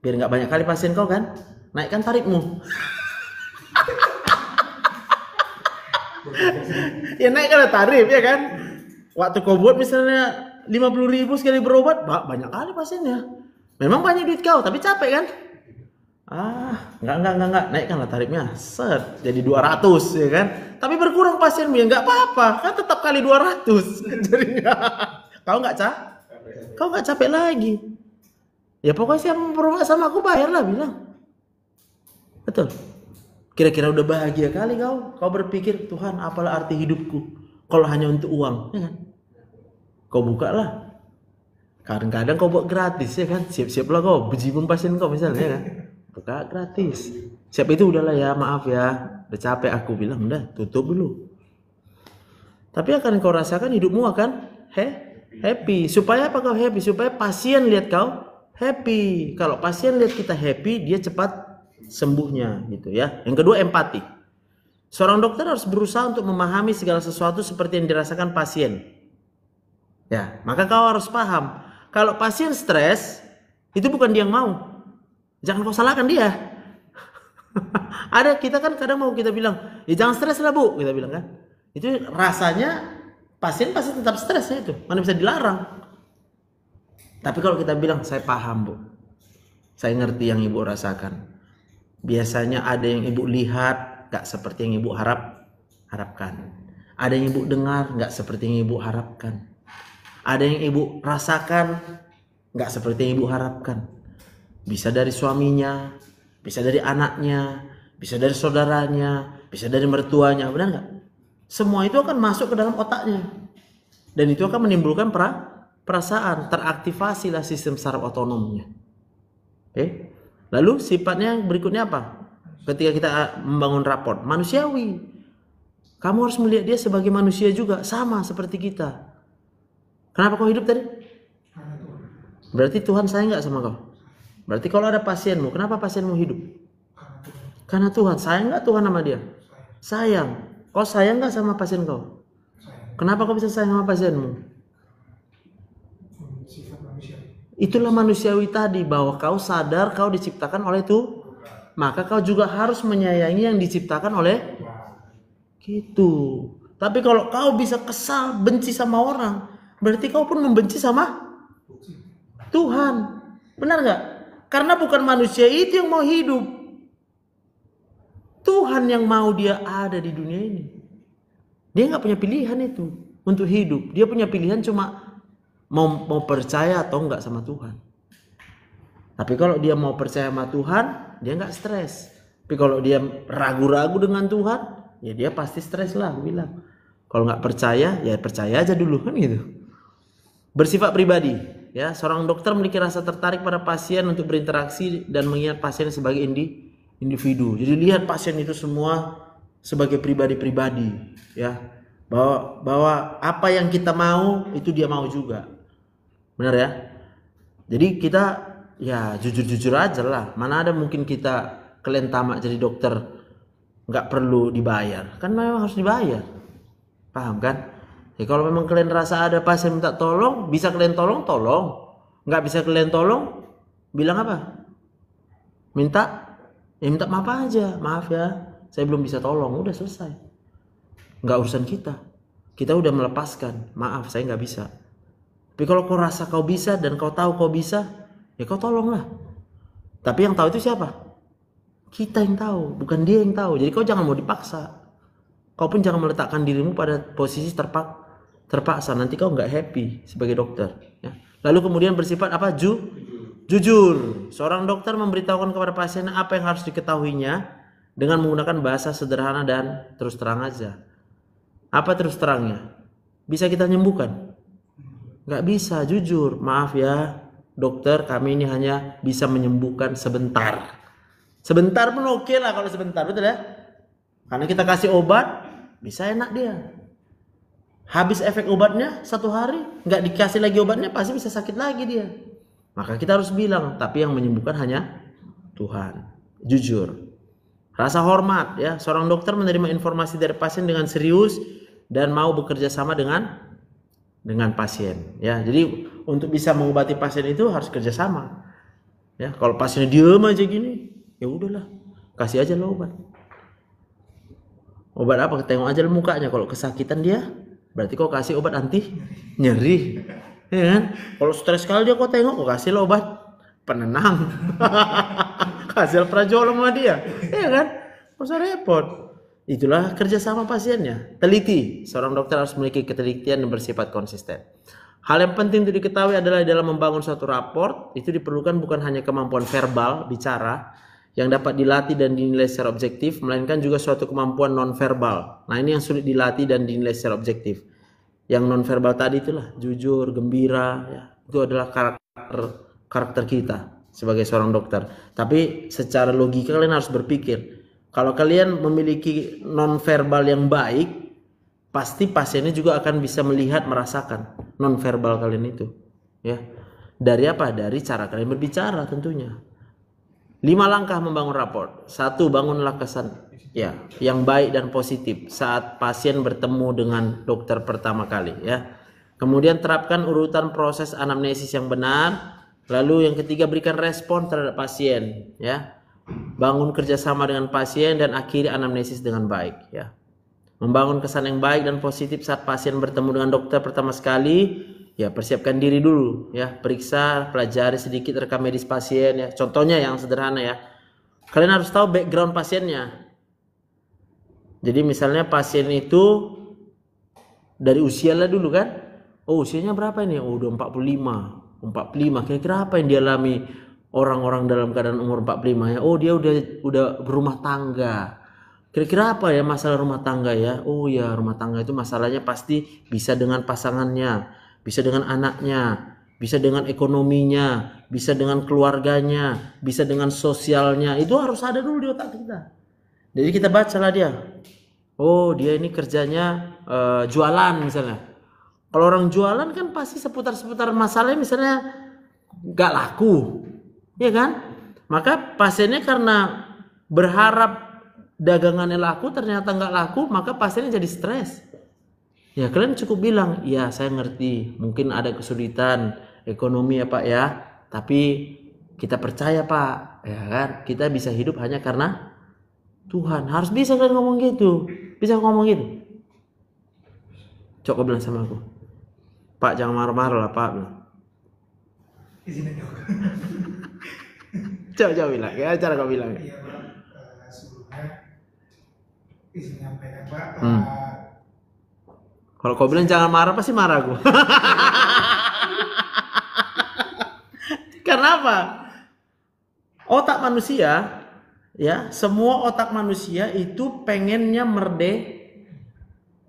Biar nggak banyak kali pasien kau kan? Naikkan tarifmu. Ya naikkan tarif ya kan? Waktu kau buat misalnya 50.000 sekali berobat, banyak kali pasiennya. Memang banyak duit kau, tapi capek kan? Enggak, naikkanlah tarifnya. Set, jadi 200 ya kan? Tapi berkurang pasienmu ya enggak apa-apa, kan tetap kali 200. Jadi kau enggak capek lagi. Ya pokoknya siapa mau berobat sama aku bayarlah bilang. Betul. Kira-kira udah bahagia kali kau berpikir, Tuhan apalah arti hidupku kalau hanya untuk uang, ya kan? Kau buka lah. Kadang-kadang kau buat gratis ya kan? Siap-siaplah kau bejibun pasien kau misalnya ya kan? Buka gratis. Siap itu udahlah ya, maaf ya. Udah capek aku bilang, udah tutup dulu. Tapi akan kau rasakan hidupmu akan happy. Supaya apa kau happy? Supaya pasien lihat kau happy. Kalau pasien lihat kita happy, dia cepat sembuhnya gitu ya. Yang kedua, empati. Seorang dokter harus berusaha untuk memahami segala sesuatu seperti yang dirasakan pasien. Ya, maka kau harus paham. Kalau pasien stres, itu bukan dia yang mau. Jangan kau salahkan dia. Ada kita kan kadang mau kita bilang, ya jangan stres lah bu, kita bilang kan. Itu rasanya pasien pasti tetap stres itu, mana bisa dilarang. Tapi kalau kita bilang, saya paham bu, saya ngerti yang ibu rasakan. Biasanya ada yang ibu lihat gak seperti yang ibu harapkan. Ada yang ibu dengar gak seperti yang ibu harapkan. Ada yang ibu rasakan gak seperti yang ibu harapkan. Bisa dari suaminya, bisa dari anaknya, bisa dari saudaranya, bisa dari mertuanya, benar gak? Semua itu akan masuk ke dalam otaknya. Dan itu akan menimbulkan perasaan, teraktivasilah sistem saraf otonomnya. Oke? Lalu sifatnya berikutnya apa? Ketika kita membangun raport, manusiawi. Kamu harus melihat dia sebagai manusia juga, sama seperti kita. Kenapa kau hidup tadi? Berarti Tuhan sayang gak sama kau? Berarti kalau ada pasienmu, kenapa pasienmu hidup? Karena Tuhan. Sayang gak Tuhan sama dia? Sayang. Kau sayang gak sama pasien kau? Kenapa kau bisa sayang sama pasienmu? Itulah manusiawi tadi, bahwa kau sadar kau diciptakan oleh Tuhan. Maka kau juga harus menyayangi yang diciptakan oleh gitu. Tapi kalau kau bisa kesal, benci sama orang, berarti kau pun membenci sama Tuhan. Benar nggak? Karena bukan manusia itu yang mau hidup. Tuhan yang mau dia ada di dunia ini. Dia nggak punya pilihan itu untuk hidup. Dia punya pilihan cuma mau percaya atau enggak sama Tuhan. Tapi kalau dia mau percaya sama Tuhan, dia nggak stres. Tapi kalau dia ragu-ragu dengan Tuhan, ya dia pasti stres lah, aku bilang. Kalau nggak percaya, ya percaya aja dulu kan gitu. Bersifat pribadi, ya seorang dokter memiliki rasa tertarik pada pasien untuk berinteraksi dan mengingat pasien sebagai individu. Jadi lihat pasien itu semua sebagai pribadi-pribadi, ya. Bahwa apa yang kita mau itu dia mau juga. Benar ya? Jadi kita ya jujur-jujur aja lah. Mana ada mungkin kita kalian tamak jadi dokter nggak perlu dibayar. Kan memang harus dibayar. Paham kan? Ya kalau memang kalian rasa ada pasien minta tolong, bisa kalian tolong, tolong. Nggak bisa kalian tolong, bilang apa? Minta maaf aja. Maaf ya, saya belum bisa tolong. Udah selesai. Nggak urusan kita. Kita udah melepaskan. Maaf, saya nggak bisa. Tapi kalau kau rasa kau bisa dan kau tahu kau bisa, ya kau tolonglah. Tapi yang tahu itu siapa? Kita yang tahu, bukan dia yang tahu. Jadi kau jangan mau dipaksa. Kau pun jangan meletakkan dirimu pada posisi terpaksa. Nanti kau nggak happy sebagai dokter. Ya. Lalu kemudian bersifat apa? Jujur. Seorang dokter memberitahukan kepada pasien apa yang harus diketahuinya dengan menggunakan bahasa sederhana dan terus terang aja. Apa terus terangnya? Bisa kita nyembuhkan? Nggak bisa, jujur. Maaf ya, dokter, kami ini hanya bisa menyembuhkan sebentar. Sebentar pun oke lah kalau sebentar, betul ya? Karena kita kasih obat, bisa enak dia. Habis efek obatnya 1 hari, nggak dikasih lagi obatnya, pasti bisa sakit lagi dia. Maka kita harus bilang, tapi yang menyembuhkan hanya Tuhan. Jujur. Rasa hormat ya, seorang dokter menerima informasi dari pasien dengan serius dan mau bekerja sama dengan pasien. Ya, jadi untuk bisa mengobati pasien itu harus kerjasama. Ya, kalau pasiennya diem aja gini, ya udahlah, kasih aja lo obat. Obat apa? Tengok aja mukanya. Kalau kesakitan dia, berarti kau kasih obat anti nyeri. Ya kan? Kalau stres sekali dia kau tengok, kau kasih lo obat penenang. Kasih prajolam sama dia. Ya kan? Nggak usah repot. Itulah kerjasama pasiennya. Teliti. Seorang dokter harus memiliki ketelitian dan bersifat konsisten. Hal yang penting untuk diketahui adalah dalam membangun suatu raport, itu diperlukan bukan hanya kemampuan verbal, bicara, yang dapat dilatih dan dinilai secara objektif, melainkan juga suatu kemampuan non-verbal. Nah ini yang sulit dilatih dan dinilai secara objektif. Yang non-verbal tadi itulah jujur, gembira, ya. Itu adalah karakter kita sebagai seorang dokter. Tapi secara logika kalian harus berpikir, kalau kalian memiliki non-verbal yang baik, pasti pasiennya juga akan bisa melihat, merasakan non-verbal kalian itu. Ya. Dari apa? Dari cara kalian berbicara tentunya. 5 langkah membangun raport. 1, bangunlah kesan ya yang baik dan positif saat pasien bertemu dengan dokter pertama kali ya. Kemudian terapkan urutan proses anamnesis yang benar. Lalu yang ketiga, berikan respon terhadap pasien ya. Bangun kerjasama dengan pasien dan akhiri anamnesis dengan baik ya. Membangun kesan yang baik dan positif saat pasien bertemu dengan dokter pertama sekali. Ya, persiapkan diri dulu ya, periksa, pelajari sedikit rekam medis pasien ya. Contohnya yang sederhana ya. Kalian harus tahu background pasiennya. Jadi misalnya pasien itu dari usia lah dulu kan. Oh, usianya berapa ini? Oh, udah 45. Kira-kira apa yang dialami orang-orang dalam keadaan umur 45 ya? Oh, dia udah berumah tangga. Kira-kira apa ya masalah rumah tangga ya? Oh ya, rumah tangga itu masalahnya pasti bisa dengan pasangannya, bisa dengan anaknya, bisa dengan ekonominya, bisa dengan keluarganya, bisa dengan sosialnya. Itu harus ada dulu di otak kita. Jadi kita bacalah dia. Oh, dia ini kerjanya jualan misalnya. Kalau orang jualan kan pasti seputar-seputar masalahnya misalnya gak laku. Ya kan? Maka pasiennya karena berharap dagangannya laku ternyata gak laku, maka pasiennya jadi stres. Ya kalian cukup bilang, ya saya ngerti mungkin ada kesulitan ekonomi ya Pak ya, tapi kita percaya Pak, ya kan, kita bisa hidup hanya karena Tuhan. Harus bisa kalian ngomong gitu. Bisa ngomong gitu? Coba bilang sama aku, Pak jangan marah-marah lah Pak. Izin dok. Coba bilang, ya cara kau bilang. Iya Pak, sebelumnya izin nyampaikan Pak. Kalau kau bilang jangan marah, pasti marah aku. Karena apa? Otak manusia, ya, semua otak manusia itu pengennya merdeka.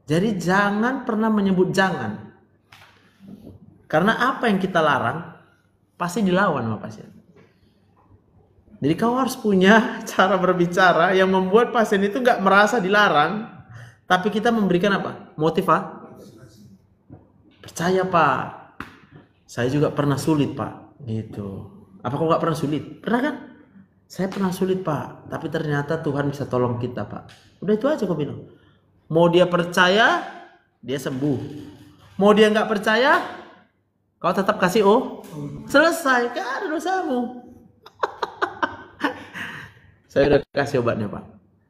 Jadi jangan pernah menyebut jangan. Karena apa yang kita larang pasti dilawan sama pasien. Jadi kau harus punya cara berbicara yang membuat pasien itu nggak merasa dilarang, tapi kita memberikan apa? Motivasi. Percaya Pak, saya juga pernah sulit Pak, gitu. Apa kau nggak pernah sulit? Pernah kan? Saya pernah sulit Pak, tapi ternyata Tuhan bisa tolong kita Pak. Udah itu aja kau bilang. Mau dia percaya, dia sembuh. Mau dia nggak percaya, kau tetap kasih selesai, kan ada dosamu. Saya udah kasih obatnya Pak,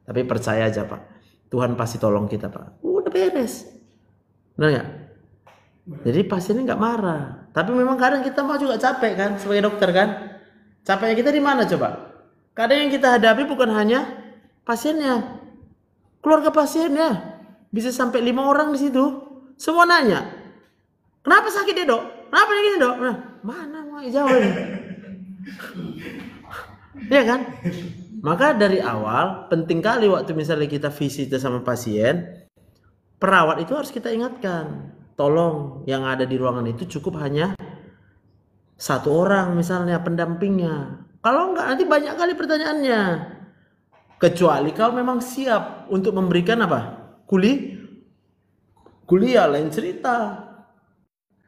tapi percaya aja Pak, Tuhan pasti tolong kita Pak. Udah beres, benar nggak? Jadi pasiennya nggak marah. Tapi memang kadang kita mau juga capek kan, sebagai dokter kan. Capeknya kita di mana coba? Kadang yang kita hadapi bukan hanya pasiennya, keluarga pasiennya. Bisa sampai 5 orang di situ. Semua nanya, kenapa sakit dia dok? Kenapa dia gini dok? Nah, mana mau jawab ini? Iya kan? Maka dari awal penting kali waktu misalnya kita visit sama pasien, perawat itu harus kita ingatkan, tolong yang ada di ruangan itu cukup hanya 1 orang misalnya pendampingnya. Kalau enggak nanti banyak kali pertanyaannya. Kecuali kau memang siap untuk memberikan apa? Kuliah lain cerita.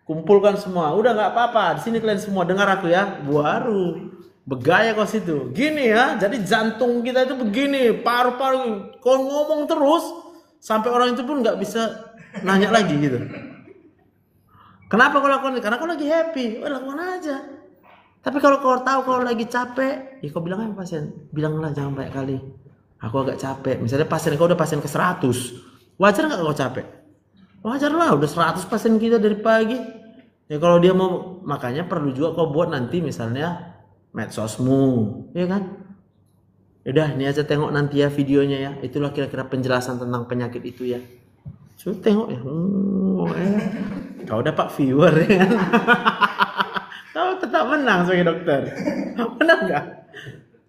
Kumpulkan semua, udah nggak apa-apa. Di sini kalian semua dengar aku ya, baru begaya kau situ. Gini ya, jadi jantung kita itu begini, paru-paru. Kau ngomong terus sampai orang itu pun nggak bisa nanya lagi gitu. Kenapa kau lakukan? Karena kau lagi happy. Lakukan aja. Tapi kalau kau tahu kau lagi capek, ya kau bilang aja pasien, bilanglah jangan banyak kali. Aku agak capek. Misalnya pasien kau udah pasien ke 100. Wajar nggak kau capek? Wajar lah, udah 100 pasien kita dari pagi. Ya kalau dia mau, makanya perlu juga kau buat nanti misalnya medsosmu, ya kan? Udah, ini aja tengok nanti ya videonya ya. Itulah kira-kira penjelasan tentang penyakit itu ya. Coba tengok ya. Kau dapat viewer ya kan? Kau tetap menang sebagai dokter. Benar nggak?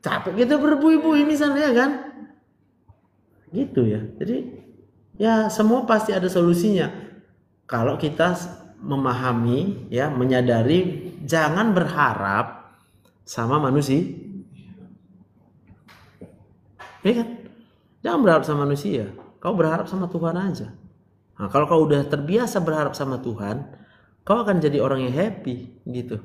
Capek kita beribu-ibu misalnya kan? Gitu ya. Jadi ya semua pasti ada solusinya. Kalau kita memahami ya, menyadari jangan berharap sama manusia. Ya kan? Jangan berharap sama manusia. Kau berharap sama Tuhan aja. Nah, kalau kau udah terbiasa berharap sama Tuhan, kau akan jadi orang yang happy gitu.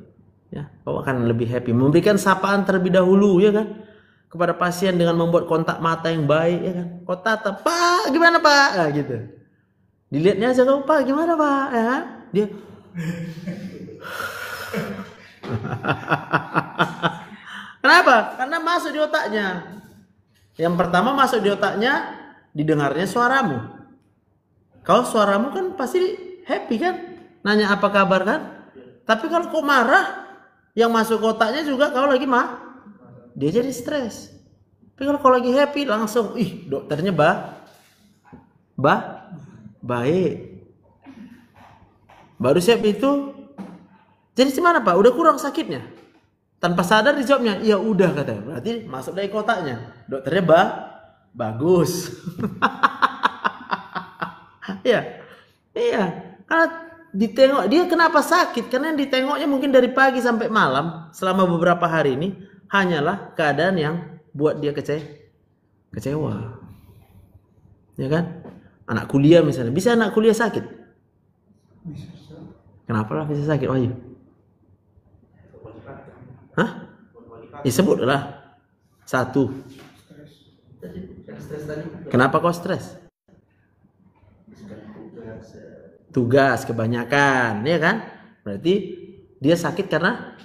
Ya, kau akan lebih happy. Memberikan sapaan terlebih dahulu ya kan? Kepada pasien dengan membuat kontak mata yang baik ya kan. Kau tatap, Pak, gimana Pak? Nah, gitu. Dilihatnya aja kau, Pak, gimana Pak? Ya kan? Dia Kenapa? Karena masuk di otaknya. Yang pertama masuk di otaknya, didengarnya suaramu. Kau suaramu kan pasti happy kan? Nanya apa kabar kan? Tapi kalau kau marah, yang masuk ke otaknya juga kau lagi dia jadi stres. Tapi kalau kau lagi happy langsung, dokternya baik. Baru siap itu. Jadi gimana Pak? Udah kurang sakitnya? Tanpa sadar dijawabnya, iya udah katanya. Berarti masuk dari kotaknya. Dokternya bagus. Iya. Karena ditengok dia kenapa sakit? Karena yang ditengoknya mungkin dari pagi sampai malam selama beberapa hari ini hanyalah keadaan yang buat dia kecewa. Ya kan? Anak kuliah misalnya, bisa anak kuliah sakit? Kenapa lah bisa sakit Wahyu? Hah? Ya sebutlah. 1. Kenapa kau stres? Tugas kebanyakan, ya kan? Berarti dia sakit karena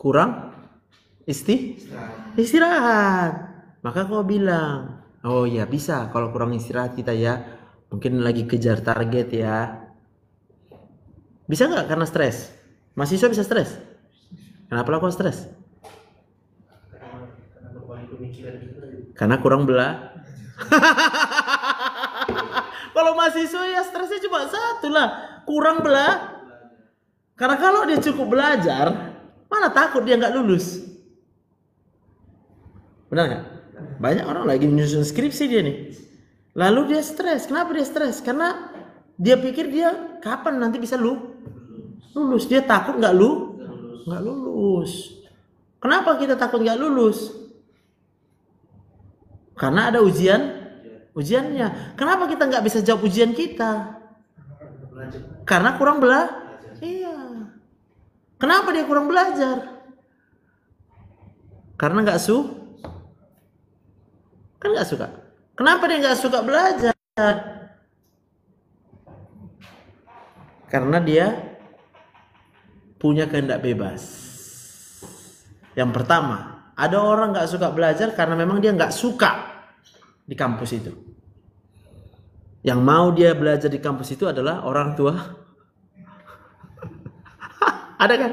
kurang istirahat. Maka kau bilang, oh ya bisa kalau kurang istirahat kita ya. Mungkin lagi kejar target ya. Bisa nggak karena stres? Mahasiswa bisa stres? Kenapa lo kok stres? Karena berbalik pemikiran gitu. Karena kurang belajar. Kalau mahasiswa ya stresnya cuma satu lah, kurang belajar. Karena kalau dia cukup belajar, mana takut dia nggak lulus. Benar nggak? Banyak orang lagi menyusun skripsi dia nih. Lalu dia stres. Kenapa dia stres? Karena dia pikir dia kapan nanti bisa lulus. Dia takut nggak lulus. Kenapa kita takut nggak lulus? Karena ada ujiannya. Kenapa kita nggak bisa jawab ujian kita? Karena kurang belajar. Iya. Kenapa dia kurang belajar? Karena nggak suka. Kenapa dia nggak suka belajar? Karena dia punya kehendak bebas. Yang pertama, ada orang nggak suka belajar karena memang dia nggak suka di kampus itu. Yang mau dia belajar di kampus itu adalah orang tua. Ada kan?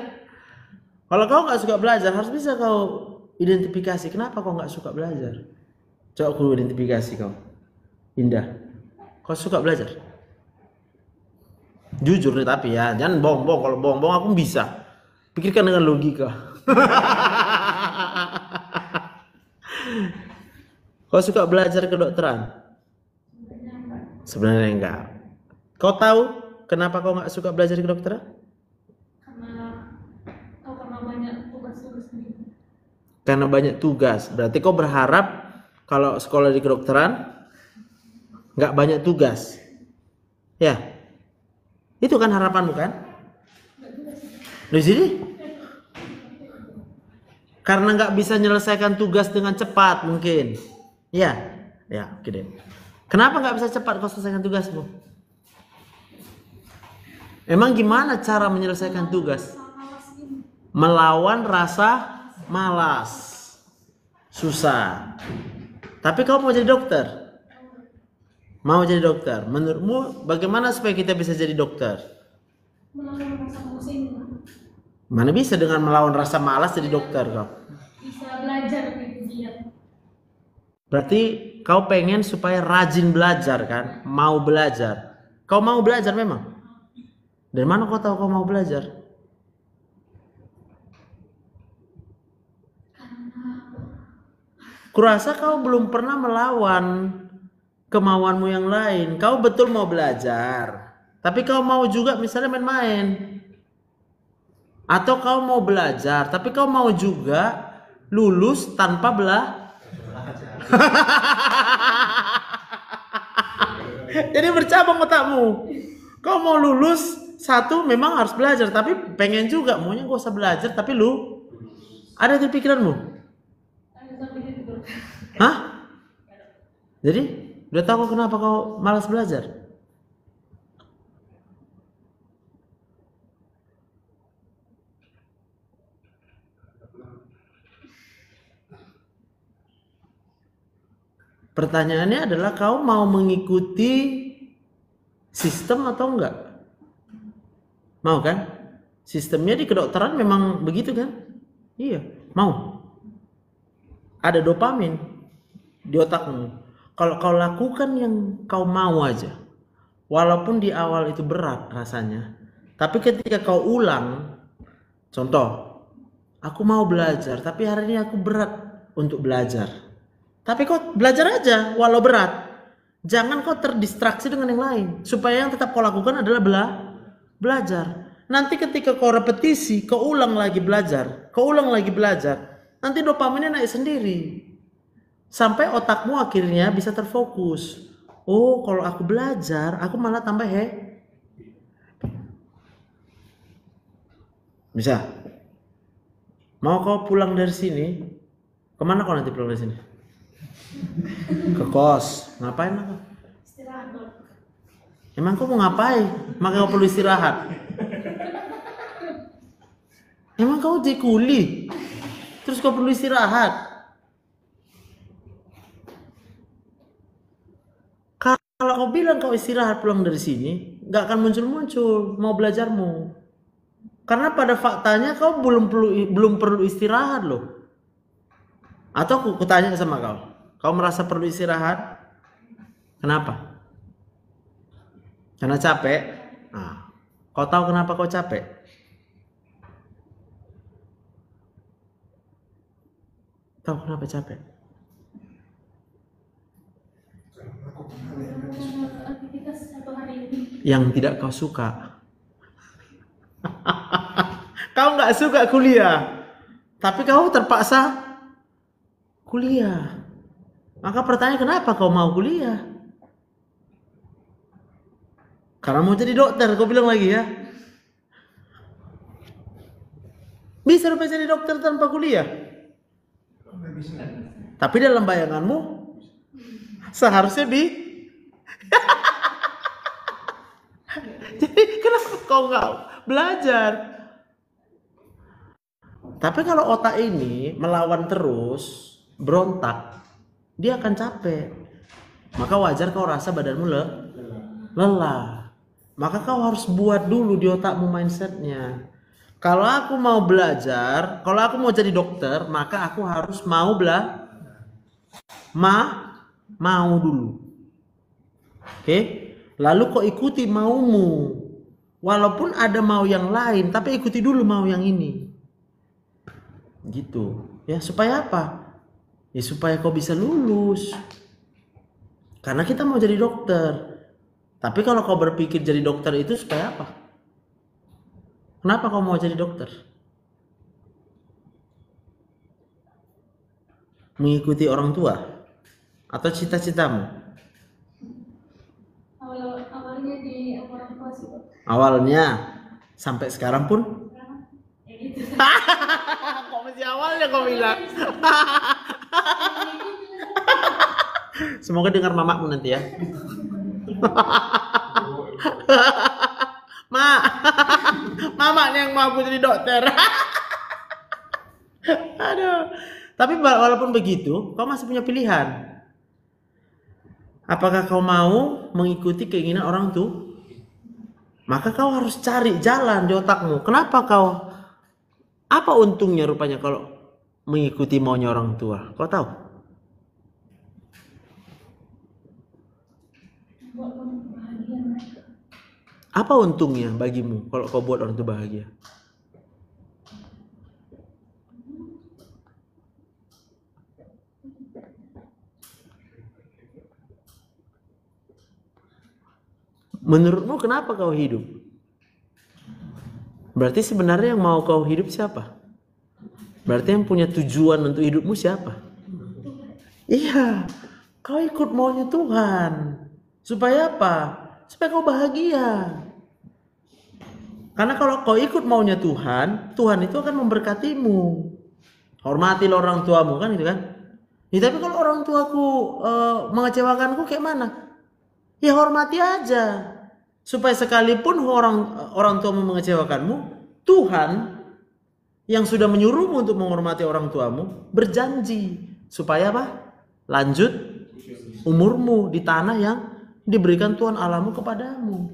Kalau kau nggak suka belajar, harus bisa kau identifikasi kenapa kau nggak suka belajar. Coba aku identifikasi kau, Indah. Kau suka belajar? Jujur nih tapi ya, jangan bohong-bohong. Kalau bohong-bohong aku bisa. Pikirkan dengan logika. Kau suka belajar kedokteran? Sebenarnya enggak. Kau tahu kenapa kau nggak suka belajar kedokteran? Karena banyak tugas-tugas gitu. Karena banyak tugas. Berarti kau berharap kalau sekolah di kedokteran nggak banyak tugas. Ya, itu kan harapan bukan? Di sini? Karena nggak bisa menyelesaikan tugas dengan cepat mungkin. Ya, oke deh. Kenapa nggak bisa cepat kau selesaikan tugasmu? Emang gimana cara menyelesaikan tugas? Melawan rasa malas. Susah. Tapi kau mau jadi dokter? Mau jadi dokter? Menurutmu bagaimana supaya kita bisa jadi dokter? Melawan rasa pusing. Mana bisa dengan melawan rasa malas jadi dokter kau? Bisa belajar gitu dia. Berarti kau pengen supaya rajin belajar kan? Mau belajar. Kau mau belajar memang? Dari mana kau tahu kau mau belajar? Kurasa kau belum pernah melawan kemauanmu yang lain. Kau betul mau belajar, tapi kau mau juga misalnya main-main. Atau kau mau belajar, tapi kau mau juga lulus tanpa Jadi bercabang otakmu. Kau mau lulus satu memang harus belajar, tapi pengen juga maunya gak usah belajar, tapi ada di pikiranmu. Hah? Jadi udah tahu kenapa kau malas belajar? Pertanyaannya adalah kau mau mengikuti sistem atau enggak? Mau kan? Sistemnya di kedokteran memang begitu kan? Iya, mau. Ada dopamin di otakmu. Kalau kau lakukan yang kau mau aja, walaupun di awal itu berat rasanya, tapi ketika kau ulang, contoh, aku mau belajar, tapi hari ini aku berat untuk belajar. Tapi kau belajar aja walau berat. Jangan kau terdistraksi dengan yang lain. Supaya yang tetap kau lakukan adalah belajar. Nanti ketika kau repetisi, kau ulang lagi belajar. Nanti dopaminnya naik sendiri. Sampai otakmu akhirnya bisa terfokus. Oh, kalau aku belajar, aku malah tambah Bisa. Mau kau pulang dari sini? Kemana kau nanti pulang dari sini? Ke kos. Ngapain aku? Istirahat. Emang kau mau ngapain? Makanya kau perlu istirahat. Emang kau jadi kuli? Terus kau perlu istirahat? Kalau kau bilang kau istirahat pulang dari sini, gak akan muncul-muncul mau belajarmu. Karena pada faktanya kau belum perlu istirahat loh. Atau aku tanya sama kau, kau merasa perlu istirahat? Kenapa? Karena capek. Nah, kau tahu kenapa kau capek? Tahu kenapa capek? Aktivitas satu hari ini. Yang tidak kau suka. Kau nggak suka kuliah, tapi kau terpaksa kuliah. Maka pertanyaan, kenapa kau mau kuliah? Karena mau jadi dokter, kau bilang lagi ya. Bisa rupanya jadi dokter tanpa kuliah. Nggak bisa. Tapi dalam bayanganmu seharusnya Jadi kenapa kau nggak belajar? Tapi kalau otak ini melawan terus, berontak, dia akan capek. Maka wajar kau rasa badanmu lelah. Maka kau harus buat dulu di otakmu mindsetnya. Kalau aku mau belajar, kalau aku mau jadi dokter, maka aku harus mau mau dulu. Oke? Lalu kau ikuti maumu. Walaupun ada mau yang lain, tapi ikuti dulu mau yang ini. Gitu. Ya, supaya apa? Ya supaya kau bisa lulus. Karena kita mau jadi dokter. Tapi kalau kau berpikir jadi dokter itu supaya apa? Kenapa kau mau jadi dokter? Mengikuti orang tua? Atau cita-citamu? Awalnya di orang tua sih, Pak. Awalnya. Sampai sekarang pun? Ya gitu. Kok masih awalnya kau bilang? Semoga dengar mamamu nanti ya. Mak, mama nih yang mau aku jadi dokter. Aduh. Tapi walaupun begitu, kau masih punya pilihan. Apakah kau mau mengikuti keinginan orang tua? Maka kau harus cari jalan di otakmu. Kenapa kau? Apa untungnya rupanya kalau mengikuti maunya orang tua? Kau tahu? Buat bahagia mereka. Apa untungnya bagimu kalau kau buat orang tua bahagia? Menurutmu kenapa kau hidup? Berarti sebenarnya yang mau kau hidup siapa? Berarti yang punya tujuan untuk hidupmu siapa? Iya, kau ikut maunya Tuhan. Supaya apa? Supaya kau bahagia. Karena kalau kau ikut maunya Tuhan, Tuhan itu akan memberkatimu. Hormatilah orang tuamu, kan gitu kan? Ya, tapi kalau orang tuaku mengecewakanku kayak mana? Ya hormati aja. Supaya sekalipun orang tuamu mengecewakanmu, Tuhan yang sudah menyuruhmu untuk menghormati orang tuamu berjanji supaya apa? Lanjut umurmu di tanah yang diberikan Tuhan Allahmu kepadamu.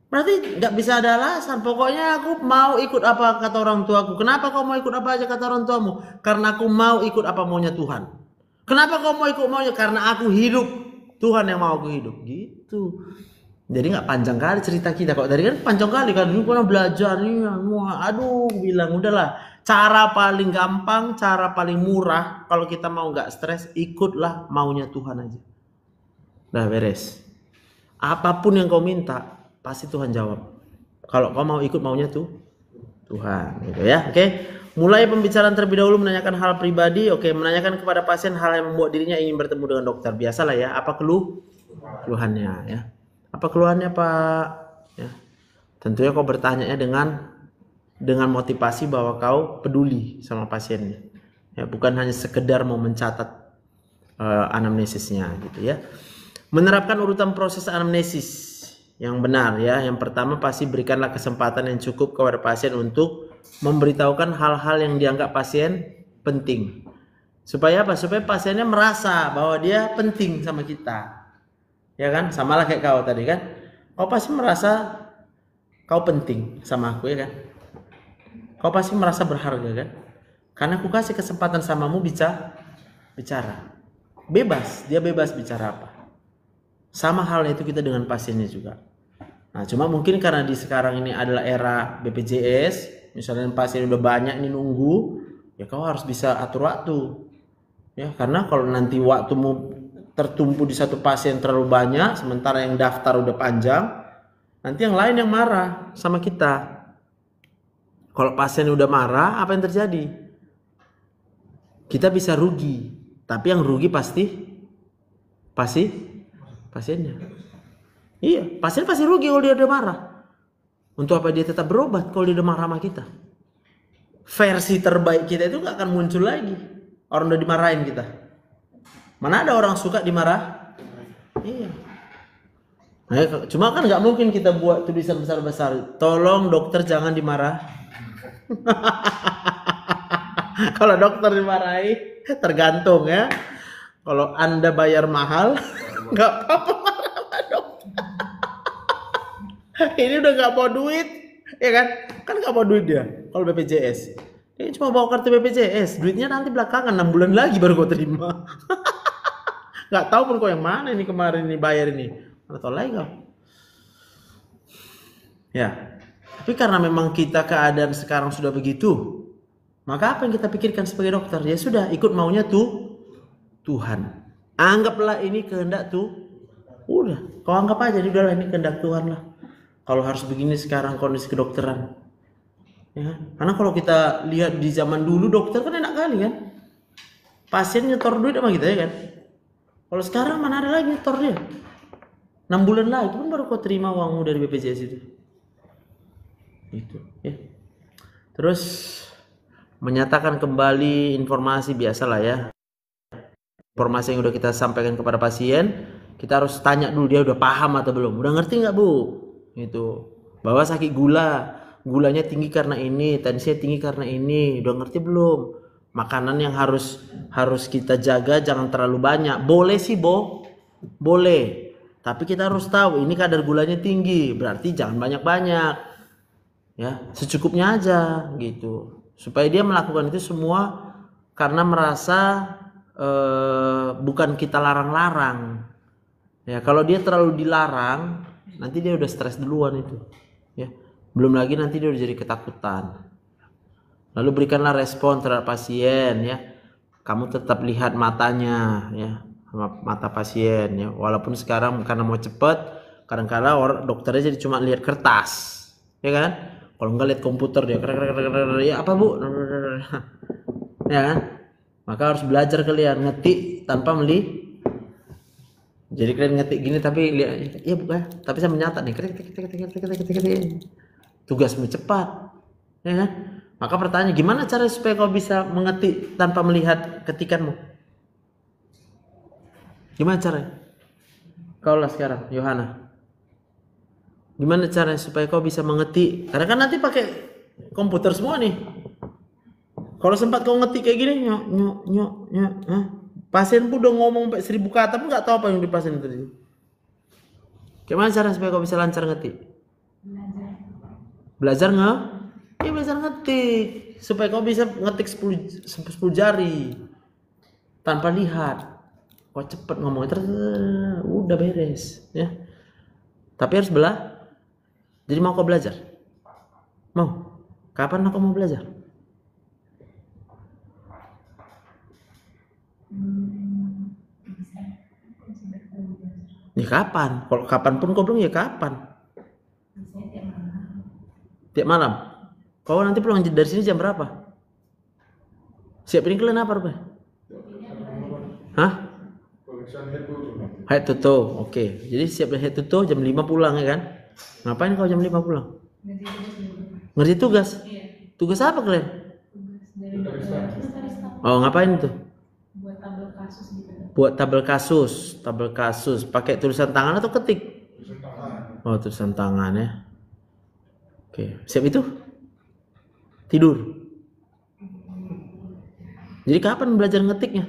Berarti nggak bisa ada alasan. Pokoknya aku mau ikut apa kata orang tuaku. Kenapa kau mau ikut apa aja kata orang tuamu? Karena aku mau ikut apa maunya Tuhan. Kenapa kau mau ikut maunya? Karena aku hidup. Tuhan yang mau aku hidup. Gitu. Jadi nggak panjang kali cerita kita. Kok tadi kan panjang kali kan. Dulu pernah belajar nih. Aduh, bilang udahlah. Cara paling gampang, cara paling murah. Kalau kita mau nggak stres, ikutlah maunya Tuhan aja. Udah beres. Apapun yang kau minta, pasti Tuhan jawab. Kalau kau mau ikut maunya Tuhan, gitu ya. Oke. Mulai pembicaraan terlebih dahulu menanyakan hal pribadi. Oke, menanyakan kepada pasien hal yang membuat dirinya ingin bertemu dengan dokter. Biasalah ya. Apa keluhannya ya? Apa keluhannya, Pak? Ya. Tentunya kau bertanya dengan motivasi bahwa kau peduli sama pasiennya. Ya, bukan hanya sekedar mau mencatat anamnesisnya gitu ya. Menerapkan urutan proses anamnesis yang benar ya. Yang pertama pasti berikanlah kesempatan yang cukup kepada pasien untuk memberitahukan hal-hal yang dianggap pasien penting. Supaya apa? Supaya pasiennya merasa bahwa dia penting sama kita. Ya kan? Samalah kayak kau tadi kan. Kau pasti merasa kau penting sama aku ya kan? Kau pasti merasa berharga kan? Karena aku kasih kesempatan samamu bicara. Bebas, dia bebas bicara apa. Sama halnya itu kita dengan pasiennya juga. Nah, cuma mungkin karena di sekarang ini adalah era BPJS, misalnya pasien udah banyak ini nunggu, ya kau harus bisa atur waktu. Ya, karena kalau nanti waktumu tertumpu di satu pasien terlalu banyak, sementara yang daftar udah panjang, nanti yang lain yang marah sama kita. Kalau pasien udah marah, apa yang terjadi? Kita bisa rugi, tapi yang rugi pasti pasiennya. Iya, pasien pasti rugi kalau dia udah marah. Untuk apa dia tetap berobat kalau dia udah marah sama kita? Versi terbaik kita itu gak akan muncul lagi. Orang udah dimarahin kita. Mana ada orang suka dimarah? Iya. Nah, cuma kan gak mungkin kita buat tulisan besar-besar. Tolong dokter jangan dimarah. Kalau dokter dimarahi, tergantung ya. Kalau Anda bayar mahal, gak apa-apa marah sama dokter. Ini udah gak mau duit, ya kan? Kan gak mau duit dia. Kalau BPJS, dia cuma bawa kartu BPJS. Duitnya nanti belakangan 6 bulan lagi baru kau terima. Gak tahu pun kau yang mana ini kemarin ini bayar ini. Mana tahu lagi kau. Ya. Tapi karena memang kita keadaan sekarang sudah begitu, maka apa yang kita pikirkan sebagai dokter? Ya sudah, ikut maunya Tuhan. Anggaplah ini kehendak udah, kau anggap aja, udahlah ini kehendak Tuhan lah. Kalau harus begini sekarang kondisi kedokteran, ya. Karena kalau kita lihat di zaman dulu dokter kan enak kali kan, pasien nyetor duit sama kita ya kan. Kalau sekarang mana ada lagi nyetor dia, 6 bulan lagi itu pun baru kau terima uangmu dari BPJS itu. Itu ya. Terus menyatakan kembali informasi biasalah ya. Informasi yang udah kita sampaikan kepada pasien, kita harus tanya dulu dia udah paham atau belum. Udah ngerti nggak Bu? Itu bahwa sakit gulanya tinggi karena ini, tensinya tinggi karena ini, udah ngerti belum? Makanan yang harus kita jaga jangan terlalu banyak. Boleh sih boleh, tapi kita harus tahu ini kadar gulanya tinggi, berarti jangan banyak-banyak, ya secukupnya aja gitu, supaya dia melakukan itu semua karena merasa bukan kita larang-larang. Ya kalau dia terlalu dilarang, nanti dia udah stres duluan itu, ya. Belum lagi nanti dia udah jadi ketakutan. Lalu berikanlah respon terhadap pasien, ya. Kamu tetap lihat matanya, ya, mata pasien, ya. Walaupun sekarang karena mau cepet, kadang-kadang dokternya jadi cuma lihat kertas, ya kan? Kalau nggak lihat komputer dia, ya apa Bu? Ya kan? Maka harus belajar kalian ngetik tanpa meli. Jadi kalian ngetik gini tapi lihat, iya Bu, tapi saya menyatat nih, tugasmu cepat, ya kan? Maka pertanyaan, gimana cara supaya kau bisa mengetik tanpa melihat ketikanmu? Gimana caranya? Kau lah sekarang, Yohana. Gimana caranya supaya kau bisa mengetik? Karena kan nanti pakai komputer semua nih. Kalau sempat kau ngetik kayak gini, nyok, pasien pun udah ngomong 1000 kata pun nggak tahu apa yang di pasien itu. Gimana cara supaya kau bisa lancar ngetik? Belajar nggak? Ya belajar ngetik supaya kau bisa ngetik 10 jari tanpa lihat. Kau cepet ngomongnya, udah beres, ya. Tapi harus Jadi mau kau belajar? Mau? Kapan aku mau belajar? Ya kapan? Kalau kapan pun kau bilang ya kapan? Tiap malam. Kau nanti pulang dari sini jam berapa? Siapin kalian apa Rupa? Hah? Head to toe. Oke. Jadi siap head to toe jam 5 pulang ya kan? Ngapain kau jam 5 pulang? Ngerti tugas? Tugas apa kalian? Oh, ngapain itu? Buat tabel kasus gitu. Buat tabel kasus. Pakai tulisan tangan atau ketik? Tulisan tangan. Oh, tulisan tangan ya. Oke, siap itu? Tidur. Jadi kapan belajar ngetiknya?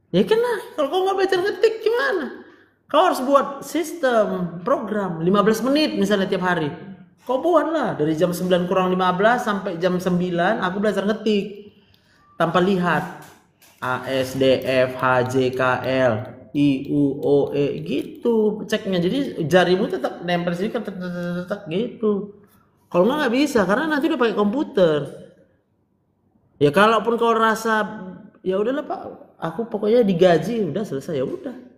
Ya kan lah, kalau kau nggak belajar ngetik gimana? Kau harus buat sistem, program 15 menit misalnya tiap hari. Kau buatlah dari jam 9 kurang 15 sampai jam 9 aku belajar ngetik. Tanpa lihat A, S, D, F, H, J, K, L, I, U, O, E gitu ceknya. Jadi jarimu tetap nempel sini tetap gitu. Kalau nggak bisa karena nanti udah pakai komputer. Ya kalaupun kau rasa ya udahlah Pak, aku pokoknya digaji udah selesai ya udah.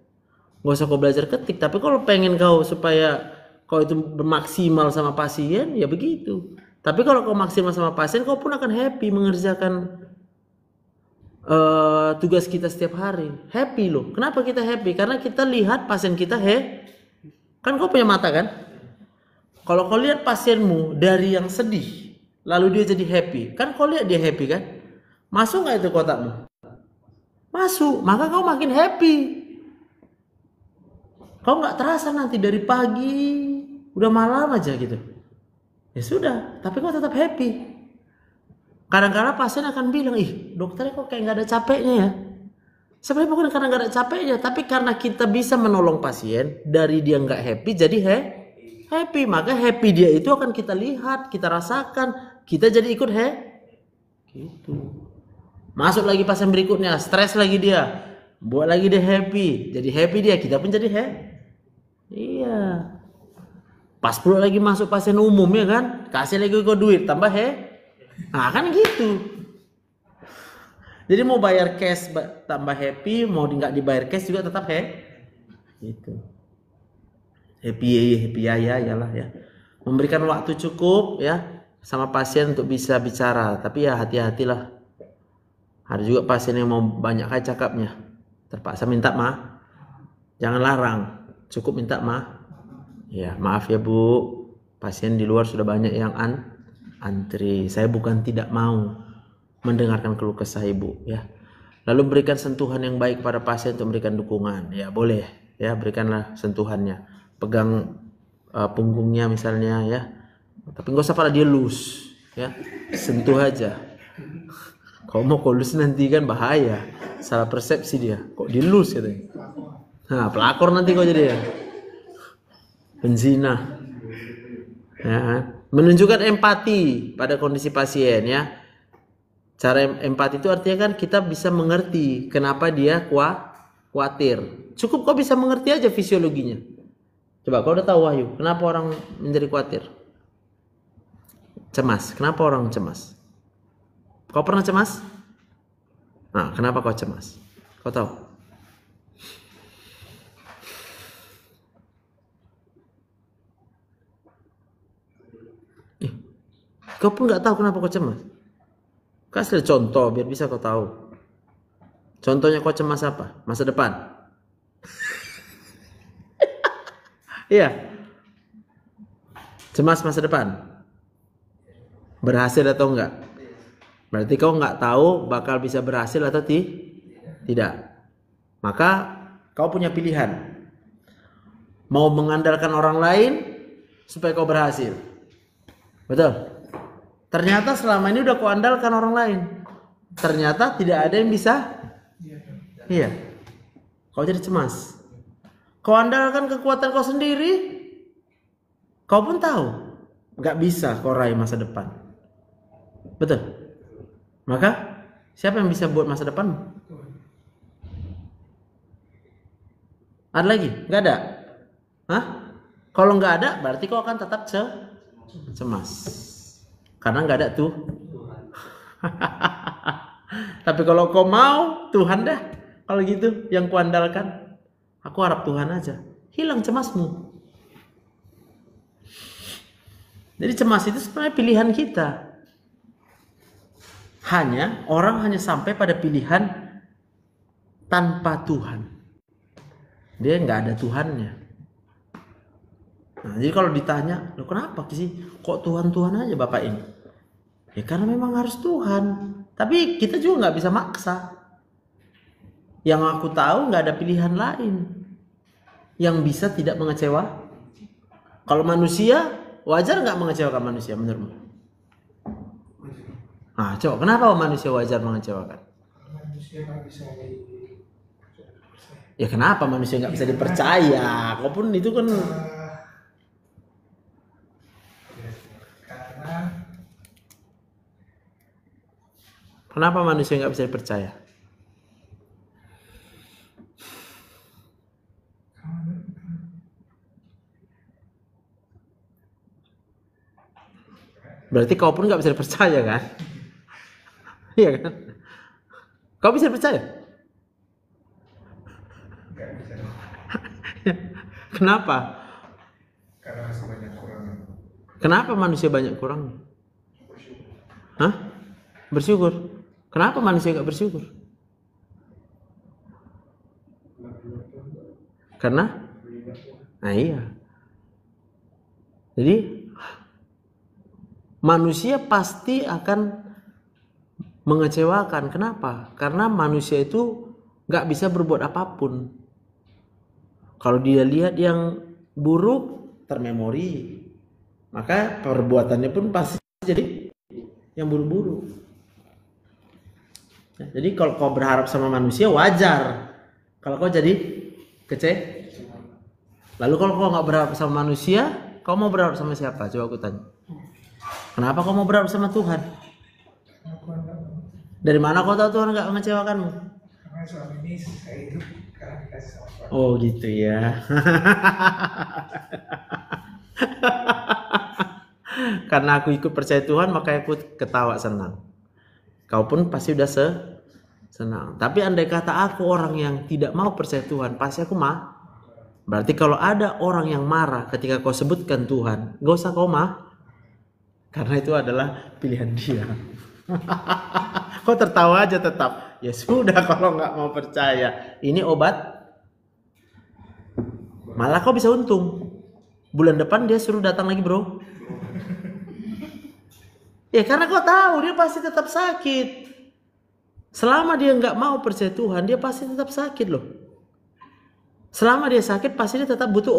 Gak usah kau belajar ketik. Tapi kalau pengen kau supaya kau itu bermaksimal sama pasien ya begitu. Tapi kalau kau maksimal sama pasien kau pun akan happy mengerjakan tugas kita setiap hari. Happy loh. Kenapa kita happy? Karena kita lihat pasien kita kan kau punya mata kan? Kalau kau lihat pasienmu dari yang sedih lalu dia jadi happy, kan kau lihat dia happy kan? Masuk nggak itu kotakmu? Masuk, maka kau makin happy. Kau nggak terasa nanti dari pagi udah malam aja gitu. Ya sudah, tapi kau tetap happy. Kadang-kadang pasien akan bilang, ih dokternya kok kayak nggak ada capeknya ya. Sebenarnya bukan karena nggak ada capeknya, tapi karena kita bisa menolong pasien dari dia nggak happy jadi happy. Maka happy dia itu akan kita lihat, kita rasakan, kita jadi ikut gitu. Masuk lagi pasien berikutnya, stres lagi dia, buat lagi dia happy, jadi happy dia, kita pun jadi Iya. Pas pula lagi masuk pasien umum ya kan, kasih lagi kau duit, tambah nah kan gitu. Jadi mau bayar cash tambah happy, mau nggak dibayar cash juga tetap gitu. Happy ya lah ya. Memberikan waktu cukup ya sama pasien untuk bisa bicara, tapi ya hati-hatilah. Ada juga pasien yang mau banyak kali cakapnya, terpaksa minta maaf. Jangan larang, cukup minta maaf. Ya maaf ya Bu, pasien di luar sudah banyak yang antri. Saya bukan tidak mau mendengarkan keluh kesah Ibu ya. Lalu berikan sentuhan yang baik pada pasien untuk memberikan dukungan. Ya boleh ya, berikanlah sentuhannya. Pegang punggungnya misalnya ya. Tapi nggak usah pada dia lus ya. Sentuh aja. Kalau mau kolus nanti kan bahaya. Salah persepsi dia. Kok dilus katanya. Nah, pelakor nanti kok jadi ya. Penzina. Ya, menunjukkan empati pada kondisi pasien ya. Cara empati itu artinya kan kita bisa mengerti kenapa dia khawatir. Cukup kau bisa mengerti aja fisiologinya. Coba kau udah tahu Wahyu, kenapa orang menjadi khawatir? Cemas. Kenapa orang cemas? Kau pernah cemas? Nah, kenapa kau cemas? Kau tahu? Kau pun nggak tahu kenapa kau cemas. Kasih contoh biar bisa kau tahu. Contohnya kau cemas apa? Masa depan. Iya. Cemas masa depan. Berhasil atau enggak? Berarti kau nggak tahu bakal bisa berhasil atau tidak. Maka kau punya pilihan. Mau mengandalkan orang lain supaya kau berhasil. Betul? Ternyata selama ini udah kau andalkan orang lain. Ternyata tidak ada yang bisa. Iya. Kau jadi cemas. Kau andalkan kekuatan kau sendiri. Kau pun tahu gak bisa kau raih masa depan. Betul? Maka siapa yang bisa buat masa depan? Ada lagi? Gak ada? Hah? Kalau gak ada berarti kau akan tetap cemas. Karena nggak ada tuh. Tapi kalau kau mau Tuhan dah. Kalau gitu yang kuandalkan. Aku harap Tuhan aja. Hilang cemasmu. Jadi cemas itu sebenarnya pilihan kita. Orang hanya sampai pada pilihan tanpa Tuhan. Dia nggak ada Tuhannya. Nah, jadi kalau ditanya, loh kenapa sih kok Tuhan aja Bapak ini? Ya karena memang harus Tuhan. Tapi kita juga nggak bisa maksa. Yang aku tahu nggak ada pilihan lain yang bisa tidak mengecewa. Kalau manusia wajar nggak mengecewakan manusia menurutmu? Nah, coba kenapa manusia wajar mengecewakan? Manusia nggak bisa Ya kenapa manusia nggak bisa dipercaya? Kau pun itu kan Karena kenapa manusia nggak bisa dipercaya? Berarti kau pun nggak bisa dipercaya kan? Iya kan? Kau bisa dipercaya? nggak bisa, Kenapa? karena masih banyak kurangnya. Kenapa manusia banyak kurangnya? Hah? Bersyukur. Kenapa manusia nggak bersyukur? Karena? Nah iya. Jadi manusia pasti akan mengecewakan. Kenapa? Karena manusia itu nggak bisa berbuat apapun. Kalau dia lihat yang buruk, termemori, maka perbuatannya pun pasti jadi yang buruk-buruk. Ya, jadi kalau kau berharap sama manusia wajar. Kalau kau jadi lalu kalau kau nggak berharap sama manusia, kau mau berharap sama siapa? Coba aku tanya. Kenapa kau mau berharap sama Tuhan? Aku nggak mau. Dari mana kau tahu Tuhan nggak mengecewakanmu? Karena selama ini saya hidup karena dikasih sama Tuhan. Oh gitu ya. Karena aku ikut percaya Tuhan maka aku ketawa senang. Kau pun pasti udah senang. Tapi andai kata aku orang yang tidak mau percaya Tuhan, pasti aku Berarti kalau ada orang yang marah ketika kau sebutkan Tuhan, gak usah kau karena itu adalah pilihan dia. Kau tertawa aja tetap. Ya sudah kalau nggak mau percaya. Ini obat. Malah kau bisa untung. Bulan depan dia suruh datang lagi bro. Ya karena kau tahu dia pasti tetap sakit. Selama dia nggak mau percaya Tuhan, dia pasti tetap sakit loh. Selama dia sakit pasti dia tetap butuh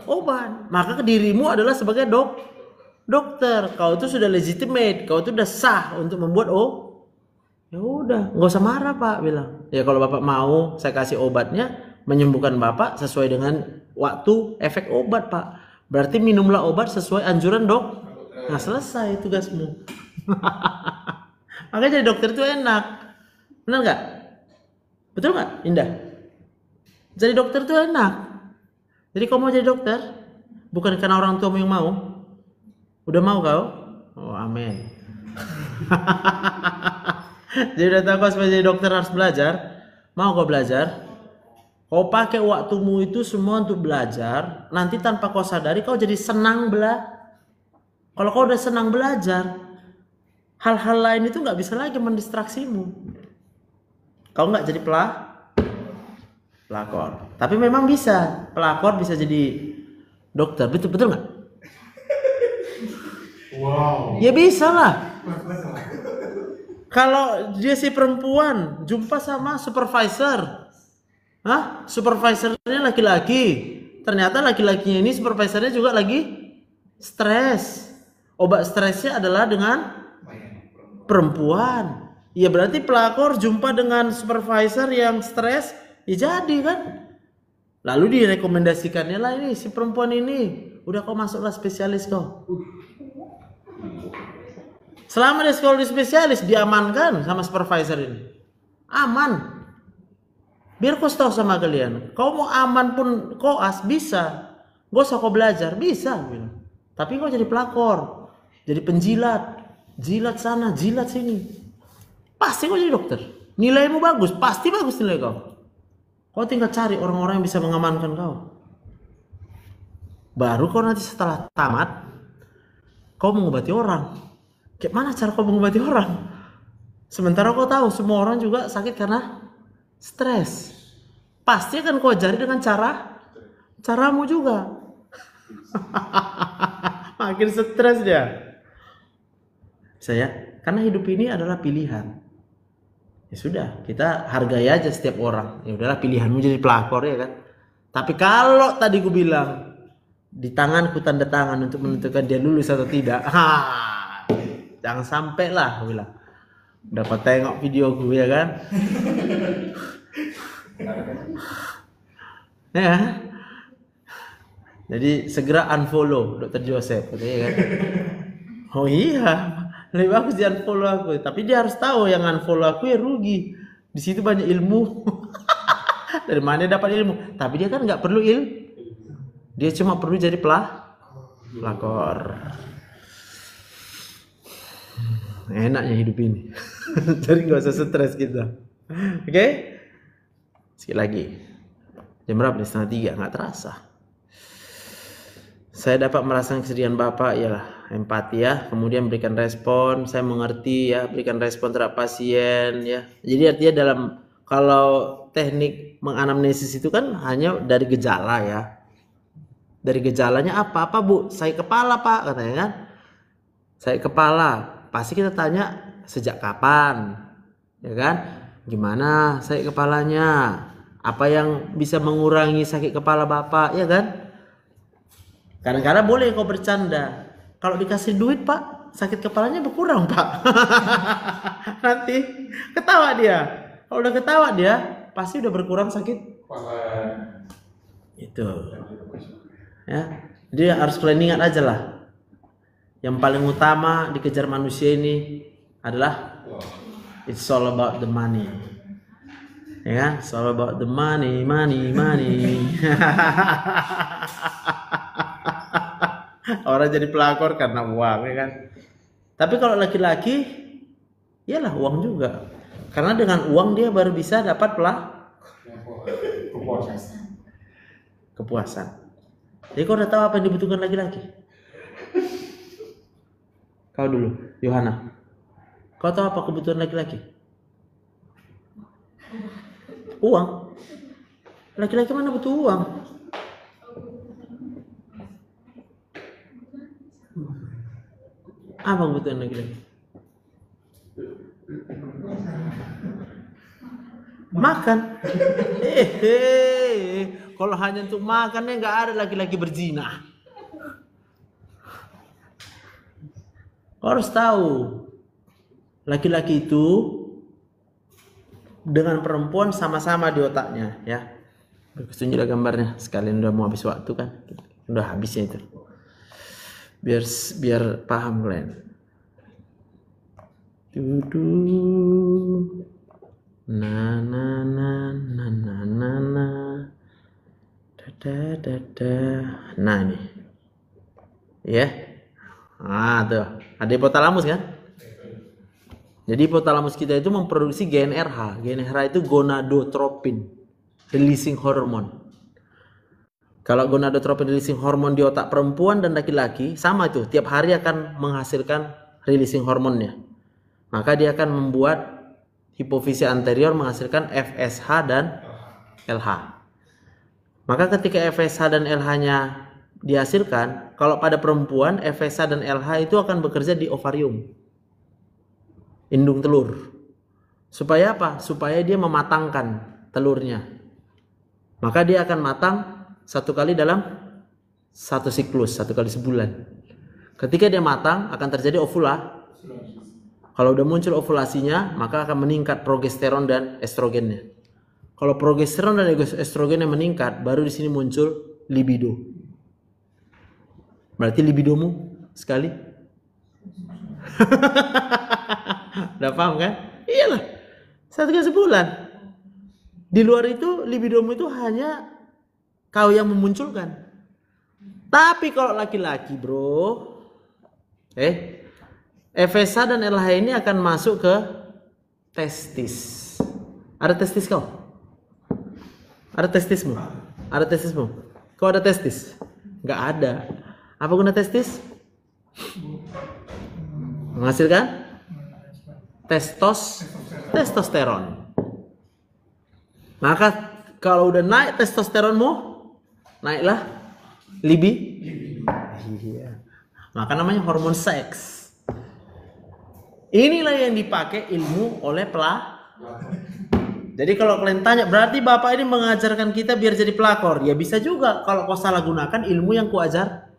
obat. Maka dirimu adalah sebagai dokter. Kau itu sudah legitimate, kau itu udah sah untuk membuat ya udah, nggak usah marah Pak, bilang. Ya kalau Bapak mau saya kasih obatnya menyembuhkan Bapak sesuai dengan waktu efek obat Pak. Berarti minumlah obat sesuai anjuran dok. Nah selesai tugasmu. Makanya jadi dokter itu enak. Benar nggak? Betul nggak Indah? Jadi dokter itu enak. Jadi kau mau jadi dokter bukan karena orang tuamu yang mau. Udah mau kau? Oh amin. Jadi udah tahu kau sebagai dokter harus belajar. Mau kau belajar? Kau pakai waktumu itu semua untuk belajar. Nanti tanpa kau sadari kau jadi senang Kalau kau udah senang belajar, hal-hal lain itu nggak bisa lagi mendistraksimu. Kau nggak jadi pelakor. Tapi memang bisa. Pelakor bisa jadi dokter. Betul nggak? Wow. Ya bisa lah. Kalau dia si perempuan jumpa sama supervisor, supervisornya laki-laki, ternyata laki-lakinya ini supervisornya juga lagi stres. Obat stresnya adalah dengan perempuan. Ya berarti pelakor jumpa dengan supervisor yang stres, ya jadi kan. Lalu direkomendasikannya lah ini si perempuan ini, udah kau masuklah spesialis kau. Selama dia sekolah di spesialis, diamankan sama supervisor ini. Aman. Biar kau tahu sama kalian. Kau mau aman pun koas bisa. Gak usah kau belajar, bisa. Tapi kau jadi pelakor. Jadi penjilat. Jilat sana, jilat sini. Pasti kau jadi dokter. Nilaimu bagus, pasti bagus nilai kau. Kau tinggal cari orang-orang yang bisa mengamankan kau. Baru kau nanti setelah tamat, kau mengobati orang. Kayak mana cara kau mengobati orang? Sementara kau tahu semua orang juga sakit karena stres. Pasti akan kau ajari dengan caramu juga. Makin stres dia. Karena hidup ini adalah pilihan. Ya sudah, kita hargai aja setiap orang. Ya udahlah pilihanmu jadi pelakor ya kan. Tapi kalau tadi gue bilang di tanganku tanda tangan untuk menentukan dia lulus atau tidak. Jangan sampai lah gue bilang. Udah kau tengok video gue ya kan. Ya. Jadi segera unfollow Dr. Joseph, katanya kan. Oh iya, lebih bagus dia unfollow aku. Tapi dia harus tahu yang unfollow aku ya rugi. Di situ banyak ilmu. Dari mana dia dapat ilmu? Tapi dia kan nggak perlu dia cuma perlu jadi pelakor. Enaknya hidup ini. Jadi nggak usah stres kita. Oke? Sekali lagi. Jam berapa nih? 2:30, nggak terasa. Saya dapat merasakan kesedihan Bapak, ialah empati ya, kemudian berikan respon, saya mengerti ya, berikan respon terhadap pasien ya. Jadi artinya kalau teknik menganamnesis itu kan hanya dari gejala ya. Dari gejalanya apa Bu? Sakit kepala Pak, katanya kan. Sakit kepala, pasti kita tanya sejak kapan, ya kan? Gimana sakit kepalanya? Apa yang bisa mengurangi sakit kepala Bapak, ya kan? Kadang-kadang boleh kau bercanda. Kalau dikasih duit Pak, sakit kepalanya berkurang Pak. Nanti ketawa dia. Kalau udah ketawa dia, pasti udah berkurang sakit. Itu. Ya, dia harus planningan aja lah. Yang paling utama dikejar manusia ini adalah it's all about the money. Ya kan? It's all about the money. Orang jadi pelakor karena uang, ya kan? Tapi kalau laki-laki, iyalah uang juga. Karena dengan uang dia baru bisa dapat kepuasan. Jadi kau udah tahu apa yang dibutuhkan laki-laki? Kau dulu, Yohana. Kau tahu apa kebutuhan laki-laki? Uang. Laki-laki mana butuh uang? Apa kebutuhan laki-laki? Makan. Kalau hanya untuk makannya nggak ada laki-laki berzina. Kau harus tahu, laki-laki itu dengan perempuan sama-sama di otaknya, ya. Tunjuklah gambarnya. Sekalian udah mau habis waktu kan? Udah habisnya itu. Biar paham kalian. Na nah ini ya, tuh ada hipotalamus kan. Jadi hipotalamus kita itu memproduksi GnRH. GnRH itu gonadotropin releasing hormone. Kalau gonadotropin releasing hormone di otak perempuan dan laki-laki sama itu, tiap hari akan menghasilkan releasing hormonnya. Maka dia akan membuat hipofisi anterior menghasilkan FSH dan LH. Maka ketika FSH dan LH-nya dihasilkan, kalau pada perempuan FSH dan LH itu akan bekerja di ovarium, indung telur. Supaya apa? Supaya dia mematangkan telurnya. Maka dia akan matang 1 kali dalam 1 siklus, 1 kali sebulan. Ketika dia matang akan terjadi ovulasi. Kalau udah muncul ovulasinya, maka akan meningkat progesteron dan estrogennya. Kalau progesteron dan estrogennya meningkat, baru di sini muncul libido. Berarti libidomu sekali? Udah paham kan? Iyalah, 1 kali sebulan. Di luar itu libidomu itu hanya kau yang memunculkan. Tapi kalau laki-laki bro, FSH dan LH ini akan masuk ke testis. Ada testis kau? Ada testismu? Ada testismu? Kau ada testis? Nggak ada. Apa guna testis? Menghasilkan testosteron. Maka kalau udah naik testosteronmu, naiklah libido. Iya. Maka namanya hormon seks. Inilah yang dipakai ilmu oleh Jadi kalau kalian tanya, berarti Bapak ini mengajarkan kita biar jadi pelakor? Ya bisa juga kalau kau salah gunakan ilmu yang kuajar.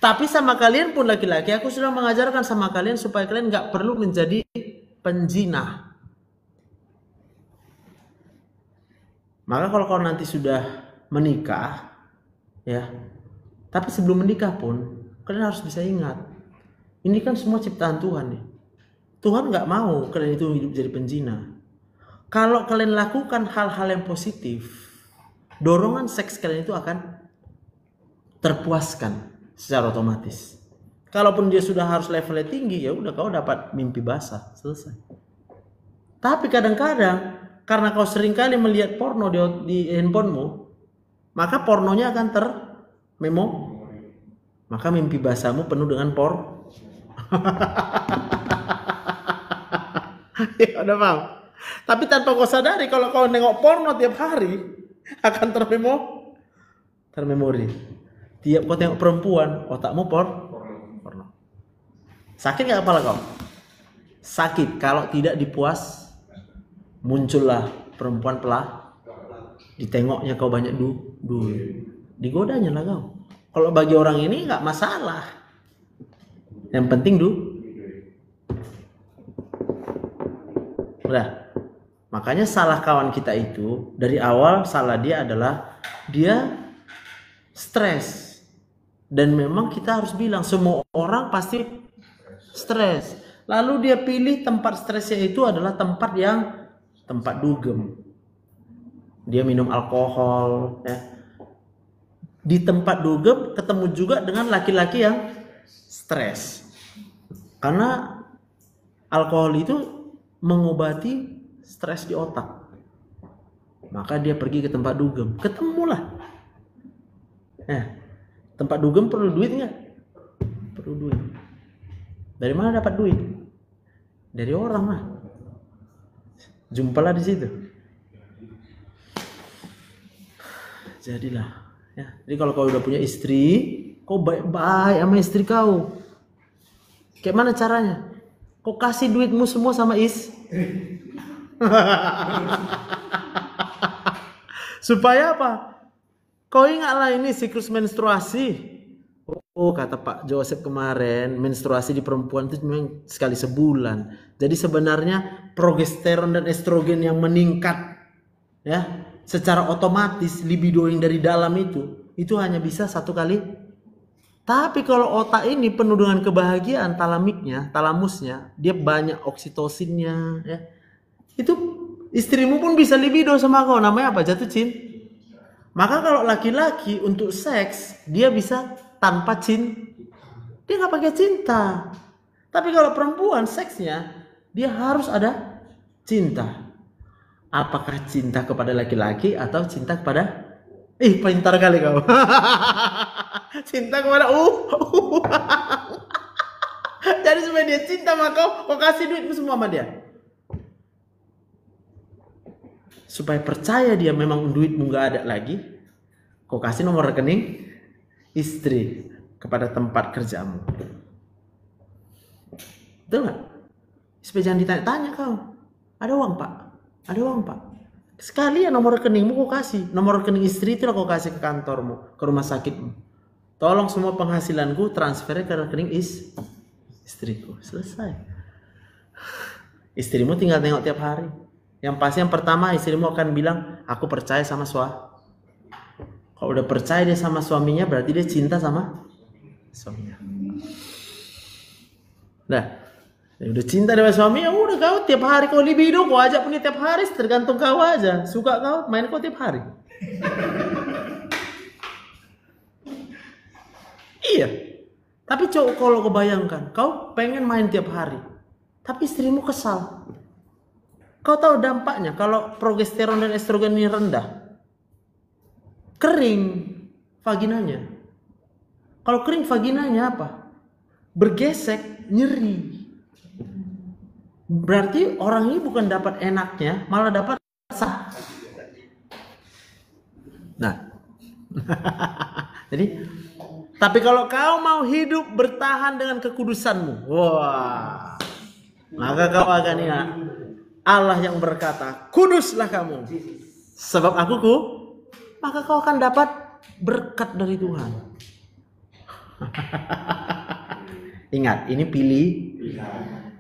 Tapi sama kalian pun laki-laki, aku sudah mengajarkan sama kalian supaya kalian gak perlu menjadi penjinah. Maka kalau kau nanti sudah menikah, ya, tapi sebelum menikah pun kalian harus bisa ingat, ini kan semua ciptaan Tuhan nih. Tuhan nggak mau kalian itu hidup jadi penzina. Kalau kalian lakukan hal-hal yang positif, dorongan seks kalian itu akan terpuaskan secara otomatis. Kalaupun dia sudah harus levelnya tinggi, ya udah kau dapat mimpi basah, selesai. Tapi kadang-kadang karena kau sering kali melihat porno di handphonemu, maka pornonya akan termemo. Maka mimpi basahmu penuh dengan ya udah paham. Tapi tanpa kau sadari, kalau kau nengok porno tiap hari akan termemori. Tiap kau tengok perempuan, otakmu porno. Sakit nggak kepala kau? Sakit kalau tidak dipuas, muncullah perempuan ditengoknya kau banyak duit, digodanya lah kau. Kalau bagi orang ini nggak masalah, yang penting udah. Makanya salah kawan kita itu dari awal, salah dia adalah dia stres. Dan memang kita harus bilang semua orang pasti stres. Lalu dia pilih tempat stresnya itu adalah tempat dugem. Dia minum alkohol, ya. Di tempat dugem ketemu juga dengan laki-laki yang stres. Karena alkohol itu mengobati stres di otak. Maka dia pergi ke tempat dugem. Ketemulah. Tempat dugem perlu duit nggak? Perlu duit. Dari mana dapat duit? Dari orang lah. Jumpalah di situ. Jadilah. Ya. Jadi kalau kau udah punya istri, kau baik-baik sama istri kau. Kayak mana caranya? Kau kasih duitmu semua sama supaya apa? Kau ingatlah ini siklus menstruasi. Oh, kata Pak Joseph kemarin, menstruasi di perempuan itu memang sekali sebulan. Jadi sebenarnya progesteron dan estrogen yang meningkat, ya, secara otomatis libido yang dari dalam itu hanya bisa satu kali. Tapi kalau otak ini penuh dengan kebahagiaan, talamusnya, dia banyak oksitosinnya, ya. Itu istrimu pun bisa libido sama kau, namanya apa? Jatuh cinta. Maka kalau laki-laki untuk seks dia bisa tanpa cinta, dia nggak pakai cinta. Tapi kalau perempuan seksnya dia harus ada cinta. Apakah cinta kepada laki-laki atau cinta kepada pintar kali kau. Cinta kepada Jadi supaya dia cinta sama kau kasih duitmu semua sama dia. Supaya percaya dia memang duitmu nggak ada lagi, kau kasih nomor rekening istri kepada tempat kerjamu. Betul nggak? Supaya jangan ditanya-tanya kau. Ada uang pak? Ada uang pak? Sekalian nomor rekeningmu kau kasih. Nomor rekening istri itu kau kasih ke kantormu, ke rumah sakitmu. Tolong semua penghasilanku transfernya ke rekening istriku. Selesai. Istrimu tinggal tengok tiap hari. Yang pasti yang pertama istrimu akan bilang, aku percaya sama suami. Kalau udah percaya dia sama suaminya, berarti dia cinta sama suaminya. Udah cinta sama suaminya, udah kau tiap hari kau libido, kau ajak punya tiap hari, tergantung kau aja. Suka kau main kau tiap hari. Iya. Tapi coba kalau kau bayangkan, kau pengen main tiap hari, tapi istrimu kesal. Kau tahu dampaknya kalau progesteron dan estrogen ini rendah? Kering vaginanya. Kalau kering vaginanya apa? Bergesek, nyeri. Berarti orang ini bukan dapat enaknya, malah dapat sah. Nah. Jadi, tapi kalau kau mau hidup bertahan dengan kekudusanmu, wah, maka kau akan ingat Allah yang berkata, kuduslah kamu, sebab aku maka kau akan dapat berkat dari Tuhan. Ingat, ini pilih.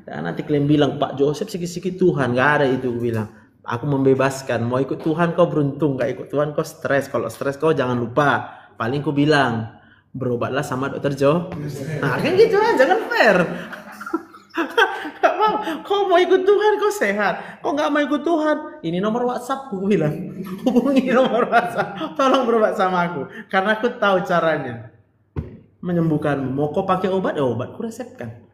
Dan nanti kalian bilang Pak Joseph sikit-sikit Tuhan, nggak ada itu bilang. Aku membebaskan. Mau ikut Tuhan kau beruntung, gak ikut Tuhan kau stres. Kalau stres kau jangan lupa. Paling ku bilang, berobatlah sama dokter Jo. Nah kan gitu aja, kan fair. Gak mau. Kau mau ikut Tuhan kau sehat. Kau gak mau ikut Tuhan, ini nomor WhatsApp ku bilang. Hubungi nomor WhatsApp. Tolong berobat sama aku. Karena aku tahu caranya menyembuhkanmu. Mau kau pakai obat, ya obat ku resepkan.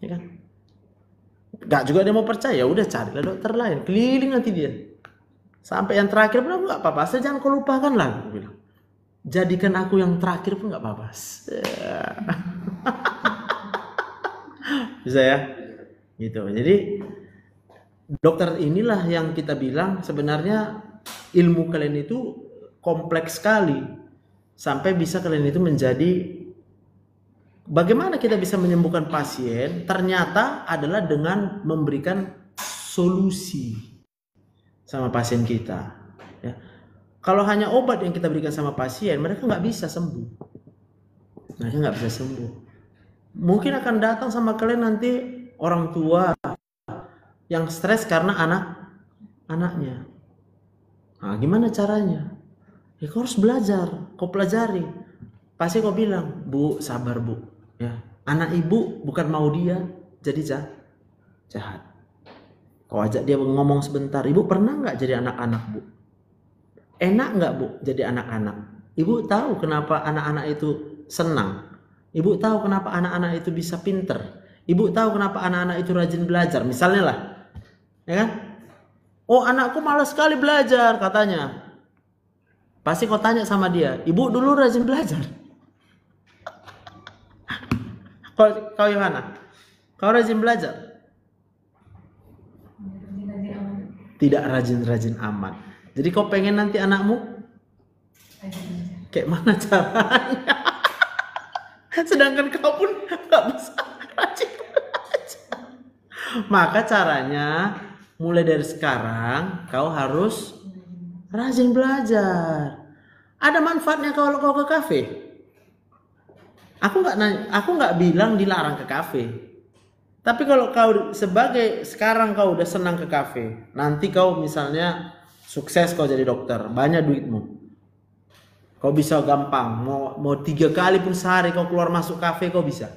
Ya kan? Gak juga dia mau percaya, ya udah carilah dokter lain, keliling nanti dia. Sampai yang terakhir pun nggak apa-apa, asal jangan kau lupakan lah, aku bilang. Jadikan aku yang terakhir pun nggak apa-apa. Bisa ya, gitu. Jadi dokter inilah yang kita bilang sebenarnya ilmu kalian itu kompleks sekali, sampai bisa kalian itu menjadi. Bagaimana kita bisa menyembuhkan pasien? Ternyata adalah dengan memberikan solusi sama pasien kita. Ya. Kalau hanya obat yang kita berikan sama pasien, mereka nggak bisa sembuh. Mereka nggak bisa sembuh. Mungkin akan datang sama kalian nanti orang tua yang stres karena anaknya. Nah, gimana caranya? Ya kau harus belajar, kau pelajari. Pasti kau bilang, Bu, sabar Bu. Ya, anak ibu bukan mau dia jadi jahat. Kau ajak dia ngomong sebentar. Ibu pernah nggak jadi anak-anak Bu? Enak nggak Bu jadi anak-anak? Ibu tahu kenapa anak-anak itu senang. Ibu tahu kenapa anak-anak itu bisa pinter. Ibu tahu kenapa anak-anak itu rajin belajar. Misalnya lah, ya kan? Oh anakku malas sekali belajar katanya. Pasti kau tanya sama dia, ibu dulu rajin belajar. Kau Yohana, kau rajin belajar? Tidak rajin-rajin amat. Jadi kau pengen nanti anakmu kayak mana caranya? Sedangkan kau pun gak bisa rajin belajar. Maka caranya mulai dari sekarang kau harus rajin belajar. Ada manfaatnya kalau kau ke kafe. Aku nggak bilang dilarang ke kafe. Tapi kalau kau sekarang kau udah senang ke kafe, nanti kau misalnya sukses kau jadi dokter, banyak duitmu, kau bisa gampang mau 3 kali pun sehari kau keluar masuk kafe kau bisa.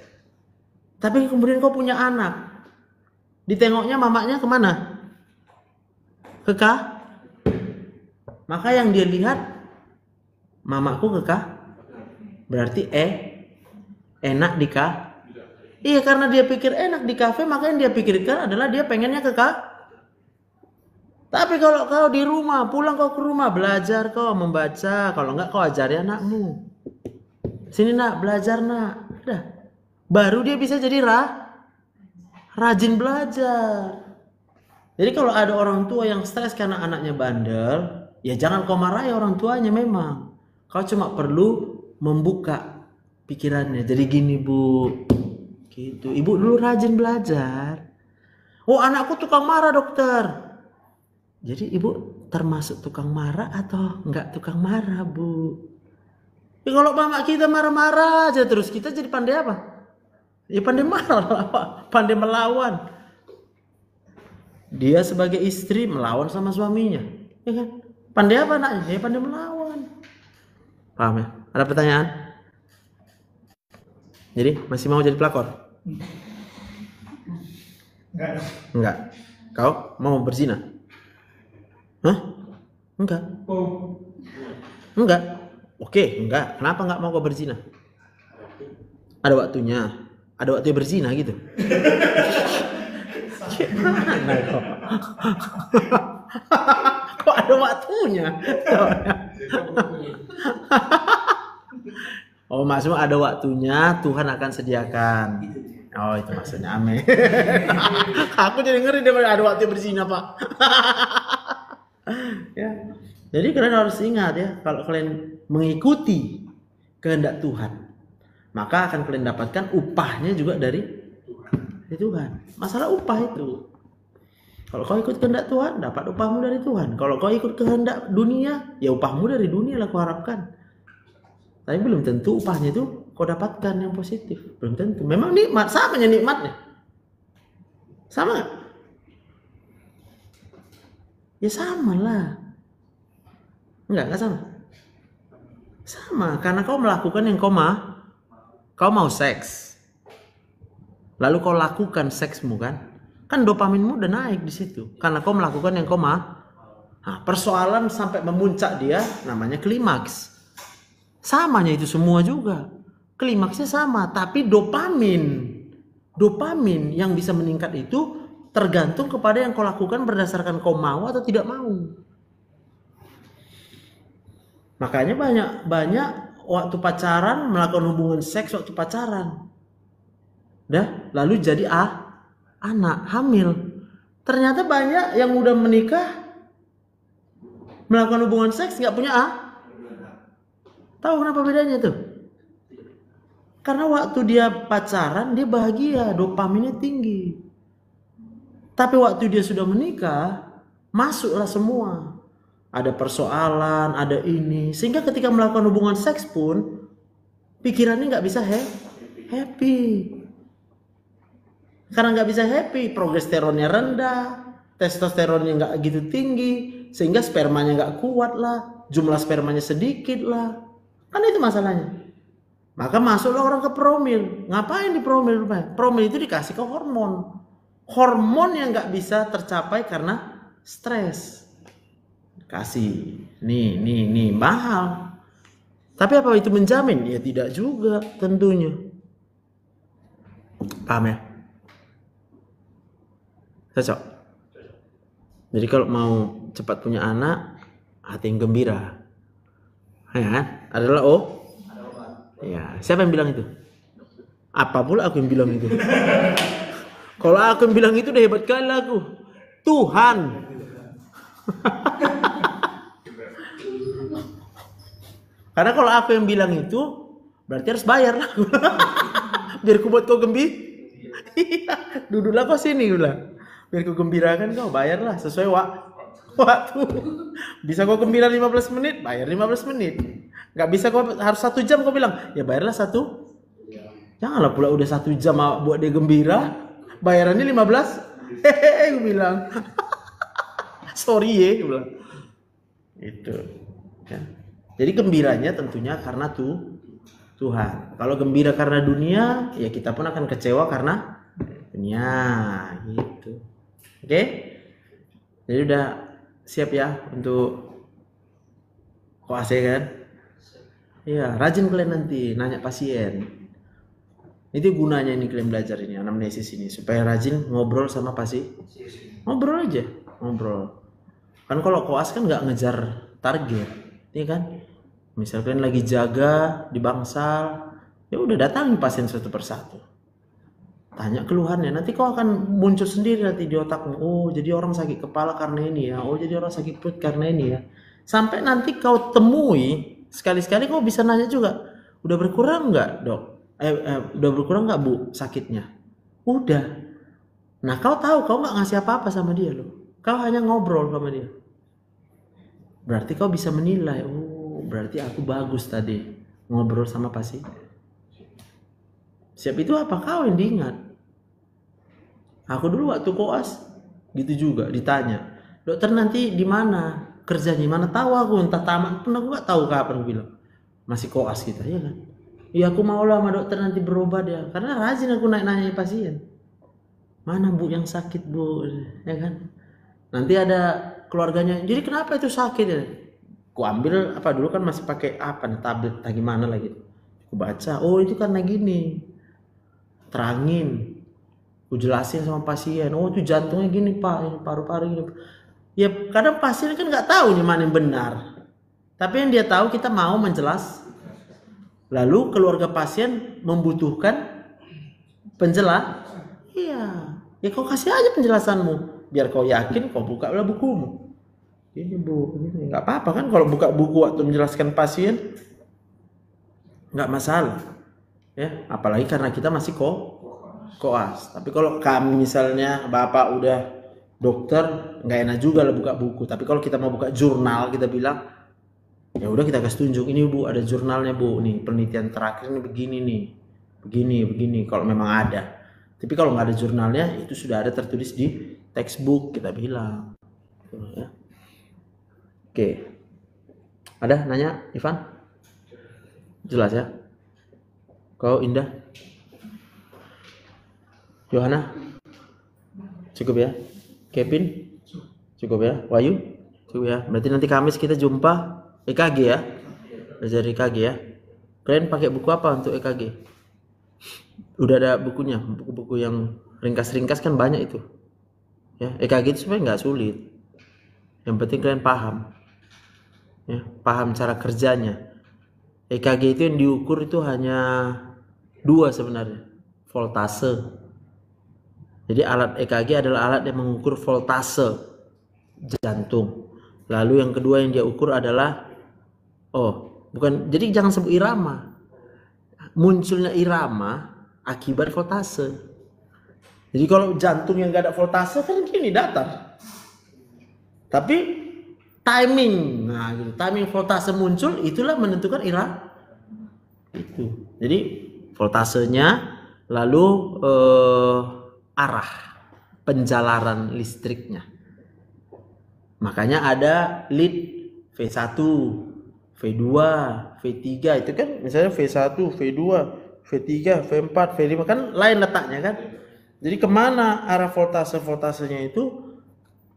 Tapi kemudian kau punya anak, ditengoknya mamanya kemana? Ke Maka yang dia lihat, mamaku ke berarti enak di Iya, karena dia pikir enak di kafe, maka yang dia pikirkan adalah dia pengennya ke Tapi kalau kau di rumah, pulang kau ke rumah, belajar kau membaca, kalau enggak kau ajari anakmu. Sini nak, belajar nak. Udah. Baru dia bisa jadi rajin belajar. Jadi kalau ada orang tua yang stres karena anaknya bandel, ya jangan kau marahi orang tuanya memang. Kau cuma perlu membuka pikirannya. Jadi gini Bu, gitu. Ibu dulu rajin belajar. Oh anakku tukang marah dokter. Jadi ibu termasuk tukang marah atau enggak tukang marah Bu? Ya kalau mama kita marah-marah aja terus, kita jadi pandai apa? Ya pandai marah, pandai melawan. Dia sebagai istri melawan sama suaminya, ya kan? Pandai apa anaknya? Ya pandai melawan. Paham ya? Ada pertanyaan? Jadi masih mau jadi pelakor? Enggak. Kau mau berzina? Hah? Enggak. Enggak. Oke, enggak. Kenapa enggak mau kau berzina? Ada waktunya. Ada waktunya berzina gitu. Gimana kok? Kok ada waktunya? Oh maksudnya ada waktunya, Tuhan akan sediakan. Oh itu maksudnya, amin. Aku jadi ngeri dia ada waktu berzina Pak. Ya. Jadi kalian harus ingat ya, kalau kalian mengikuti kehendak Tuhan, maka akan kalian dapatkan upahnya juga dari Tuhan. Masalah upah itu. Kalau kau ikut kehendak Tuhan, dapat upahmu dari Tuhan. Kalau kau ikut kehendak dunia, ya upahmu dari dunia lah kau harapkan. Tapi belum tentu upahnya itu kau dapatkan yang positif. Belum tentu. Memang nikmat, sama aja nikmatnya. Sama gak? Ya sama lah. Enggak sama. Sama, karena kau melakukan yang kau mau seks. Lalu kau lakukan seksmu kan dopaminmu udah naik di situ. Karena kau melakukan yang kau mau. Nah, persoalan sampai memuncak dia namanya klimaks. Samanya itu semua juga. Klimaksnya sama, tapi dopamin yang bisa meningkat itu tergantung kepada yang kau lakukan berdasarkan kau mau atau tidak mau. Makanya banyak waktu pacaran melakukan hubungan seks waktu pacaran. Lalu jadi anak hamil. Ternyata banyak yang udah menikah melakukan hubungan seks nggak punya Tahu kenapa bedanya tuh? Karena waktu dia pacaran dia bahagia, dopaminnya tinggi. Tapi waktu dia sudah menikah, masuklah semua. Ada persoalan, ada ini. Sehingga ketika melakukan hubungan seks pun pikirannya nggak bisa happy. Karena nggak bisa happy, progesteronnya rendah, testosteronnya nggak gitu tinggi, sehingga spermanya nggak kuat lah, jumlah spermanya sedikit lah. Kan itu masalahnya. Maka masuklah orang ke promil. Ngapain di promil? Promil itu dikasih ke hormon. Hormon yang nggak bisa tercapai karena stres. Kasih, nih, mahal. Tapi apa itu menjamin? Ya tidak juga tentunya. Paham ya? Cocok. Jadi kalau mau cepat punya anak, hati yang gembira. Ya, adalah ya, siapa yang bilang itu? Apa pula aku yang bilang itu? Kalau aku yang bilang itu udah hebat kali aku. Tuhan. Karena kalau aku yang bilang itu, berarti harus bayar lah. Biar ku buat kau gembira. Duduklah kau sini ulah. Biar kau gembirakan kau, bayarlah sesuai waktu. Bisa kau gembira 15 menit, bayar 15 menit. Gak bisa kau harus 1 jam kau bilang, ya bayarlah 1. Janganlah pula udah 1 jam buat dia gembira, bayarannya 15. Hehehe, gue bilang. Sorry ya, gue bilang. Itu. Ya. Jadi gembiranya tentunya karena Tuhan. Kalau gembira karena dunia, ya kita pun akan kecewa karena dunia. Gitu. Oke? Jadi udah siap ya untuk koas kan? Iya, rajin kalian nanti nanya pasien. Itu gunanya ini kalian belajar ini anamnesis ini supaya rajin ngobrol sama pasien. Ngobrol aja, ngobrol. Kan kalau koas kan nggak ngejar target, iya kan? Misal kalian lagi jaga di bangsal, ya udah datangi pasien satu persatu. Tanya keluhannya, nanti kau akan muncul sendiri nanti di otakmu. Oh, jadi orang sakit kepala karena ini ya. Oh, jadi orang sakit perut karena ini ya. Sampai nanti kau temui, sekali-sekali kau bisa nanya juga. Udah berkurang nggak, dok? Udah berkurang nggak, bu, sakitnya? Udah. Nah, kau tahu, kau nggak ngasih apa-apa sama dia loh. Kau hanya ngobrol sama dia. Berarti kau bisa menilai. Oh, berarti aku bagus tadi ngobrol sama pasien. Siap itu apa? Kau yang diingat. Aku dulu waktu koas gitu juga ditanya, dokter nanti di mana kerjanya? Mana tahu aku, entah tamat pun aku nggak tahu kapan. Aku bilang masih koas kita, ya kan? Iya aku mau lah sama dokter nanti berobat ya, karena rajin aku nanya pasien. Mana bu yang sakit bu, ya kan? Nanti ada keluarganya. Jadi kenapa itu sakit ya? Ku ambil apa dulu kan masih pakai apa nih tablet, gimana lagi? Ku baca, oh itu karena gini. Terangin. Ku jelasin sama pasien, oh itu jantungnya gini pak, ini paru-paru gini. Ya kadang pasien kan nggak tahu nih mana yang benar, tapi yang dia tahu kita mau menjelas. Lalu keluarga pasien membutuhkan penjelas. Iya, ya kau kasih aja penjelasanmu, biar kau yakin kau buka lah bukumu. Ini bu, ini nggak apa-apa kan kalau buka buku waktu menjelaskan pasien, nggak masalah. Ya, apalagi karena kita masih koas. Tapi kalau kami misalnya bapak udah dokter, nggak enak juga lah buka buku. Tapi kalau kita mau buka jurnal, kita bilang ya udah kita kasih tunjuk, ini bu ada jurnalnya bu, nih penelitian terakhir ini begini nih, begini. Kalau memang ada. Tapi kalau nggak ada jurnalnya, itu sudah ada tertulis di textbook kita bilang. Ya. Oke. Ada nanya, Ivan? Jelas ya? Kau Indah? Yohana? Cukup ya? Kevin? Cukup ya? Wahyu? Cukup ya? Berarti nanti Kamis kita jumpa EKG ya? Belajar EKG ya? Kalian pakai buku apa untuk EKG? Udah ada bukunya, buku-buku yang ringkas-ringkas kan banyak itu. Ya, EKG itu sebenarnya nggak sulit. Yang penting kalian paham. Ya, paham cara kerjanya. EKG itu yang diukur itu hanya 2 sebenarnya. Voltase. Jadi alat EKG adalah alat yang mengukur voltase jantung. Lalu yang kedua yang dia ukur adalah jadi jangan sebut irama. Munculnya irama akibat voltase. Jadi kalau jantung yang gak ada voltase kan gini datar. Tapi timing, gitu. Timing voltase muncul itulah menentukan irama. Itu. Jadi voltasenya lalu arah penjalaran listriknya. Makanya ada lead V1, V2, V3 itu kan misalnya V1, V2, V3, V4, V5 kan lain letaknya kan. Jadi kemana arah voltasenya itu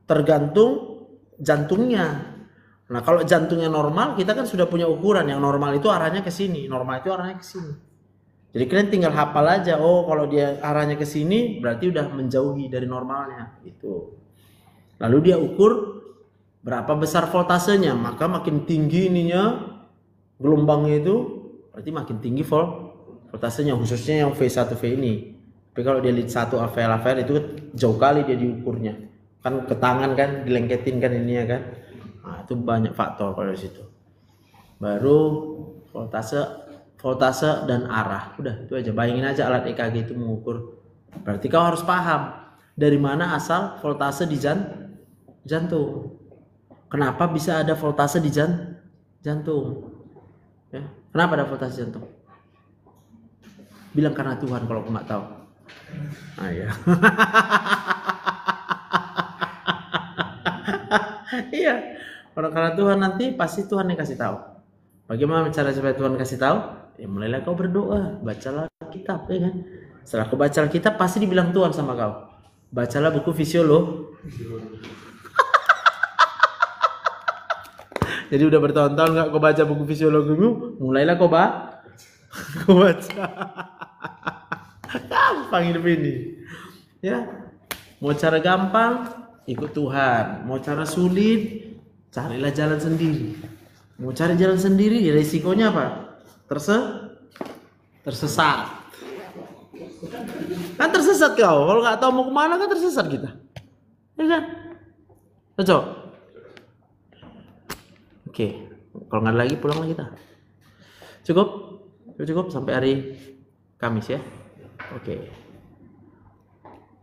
tergantung jantungnya. Nah kalau jantungnya normal kita kan sudah punya ukuran yang normal itu arahnya ke sini, normal itu arahnya ke sini. Jadi kalian tinggal hafal aja, kalau dia arahnya ke sini berarti udah menjauhi dari normalnya gitu. Lalu dia ukur berapa besar voltasenya, maka makin tinggi ininya gelombangnya itu berarti makin tinggi voltasenya, khususnya yang V1 V ini. Tapi kalau dia lead 1 AVL itu jauh kali dia diukurnya. Kan ke tangan kan, dilengketin kan ininya kan. Nah, itu banyak faktor kalau di situ. Baru voltase dan arah. Udah itu aja. Bayangin aja alat EKG itu mengukur. Berarti kau harus paham dari mana asal voltase di jantung. Kenapa bisa ada voltase di jantung? Ya. Kenapa ada voltase jantung? Bilang karena Tuhan kalau aku nggak tahu. Ah ya. Iya. Kalau karena Tuhan nanti pasti Tuhan yang kasih tahu. Bagaimana cara supaya Tuhan kasih tahu? Ya mulailah kau berdoa, bacalah kitab, ya kan? Setelah kau baca kitab pasti dibilang Tuhan sama kau. Bacalah buku fisiologi. Jadi udah bertahun-tahun nggak kau baca buku fisiologimu, mulailah kau baca. Gampang hidup ini. Ya, mau cara gampang ikut Tuhan, mau cara sulit carilah jalan sendiri. Mau cari jalan sendiri, resikonya apa? Tersesat. Kan tersesat kau. Kalau nggak tahu mau kemana kan tersesat kita. Ya kan? Cocok. Oke. Kalau nggak ada lagi pulang lagi kita. Cukup sampai hari Kamis ya. Oke.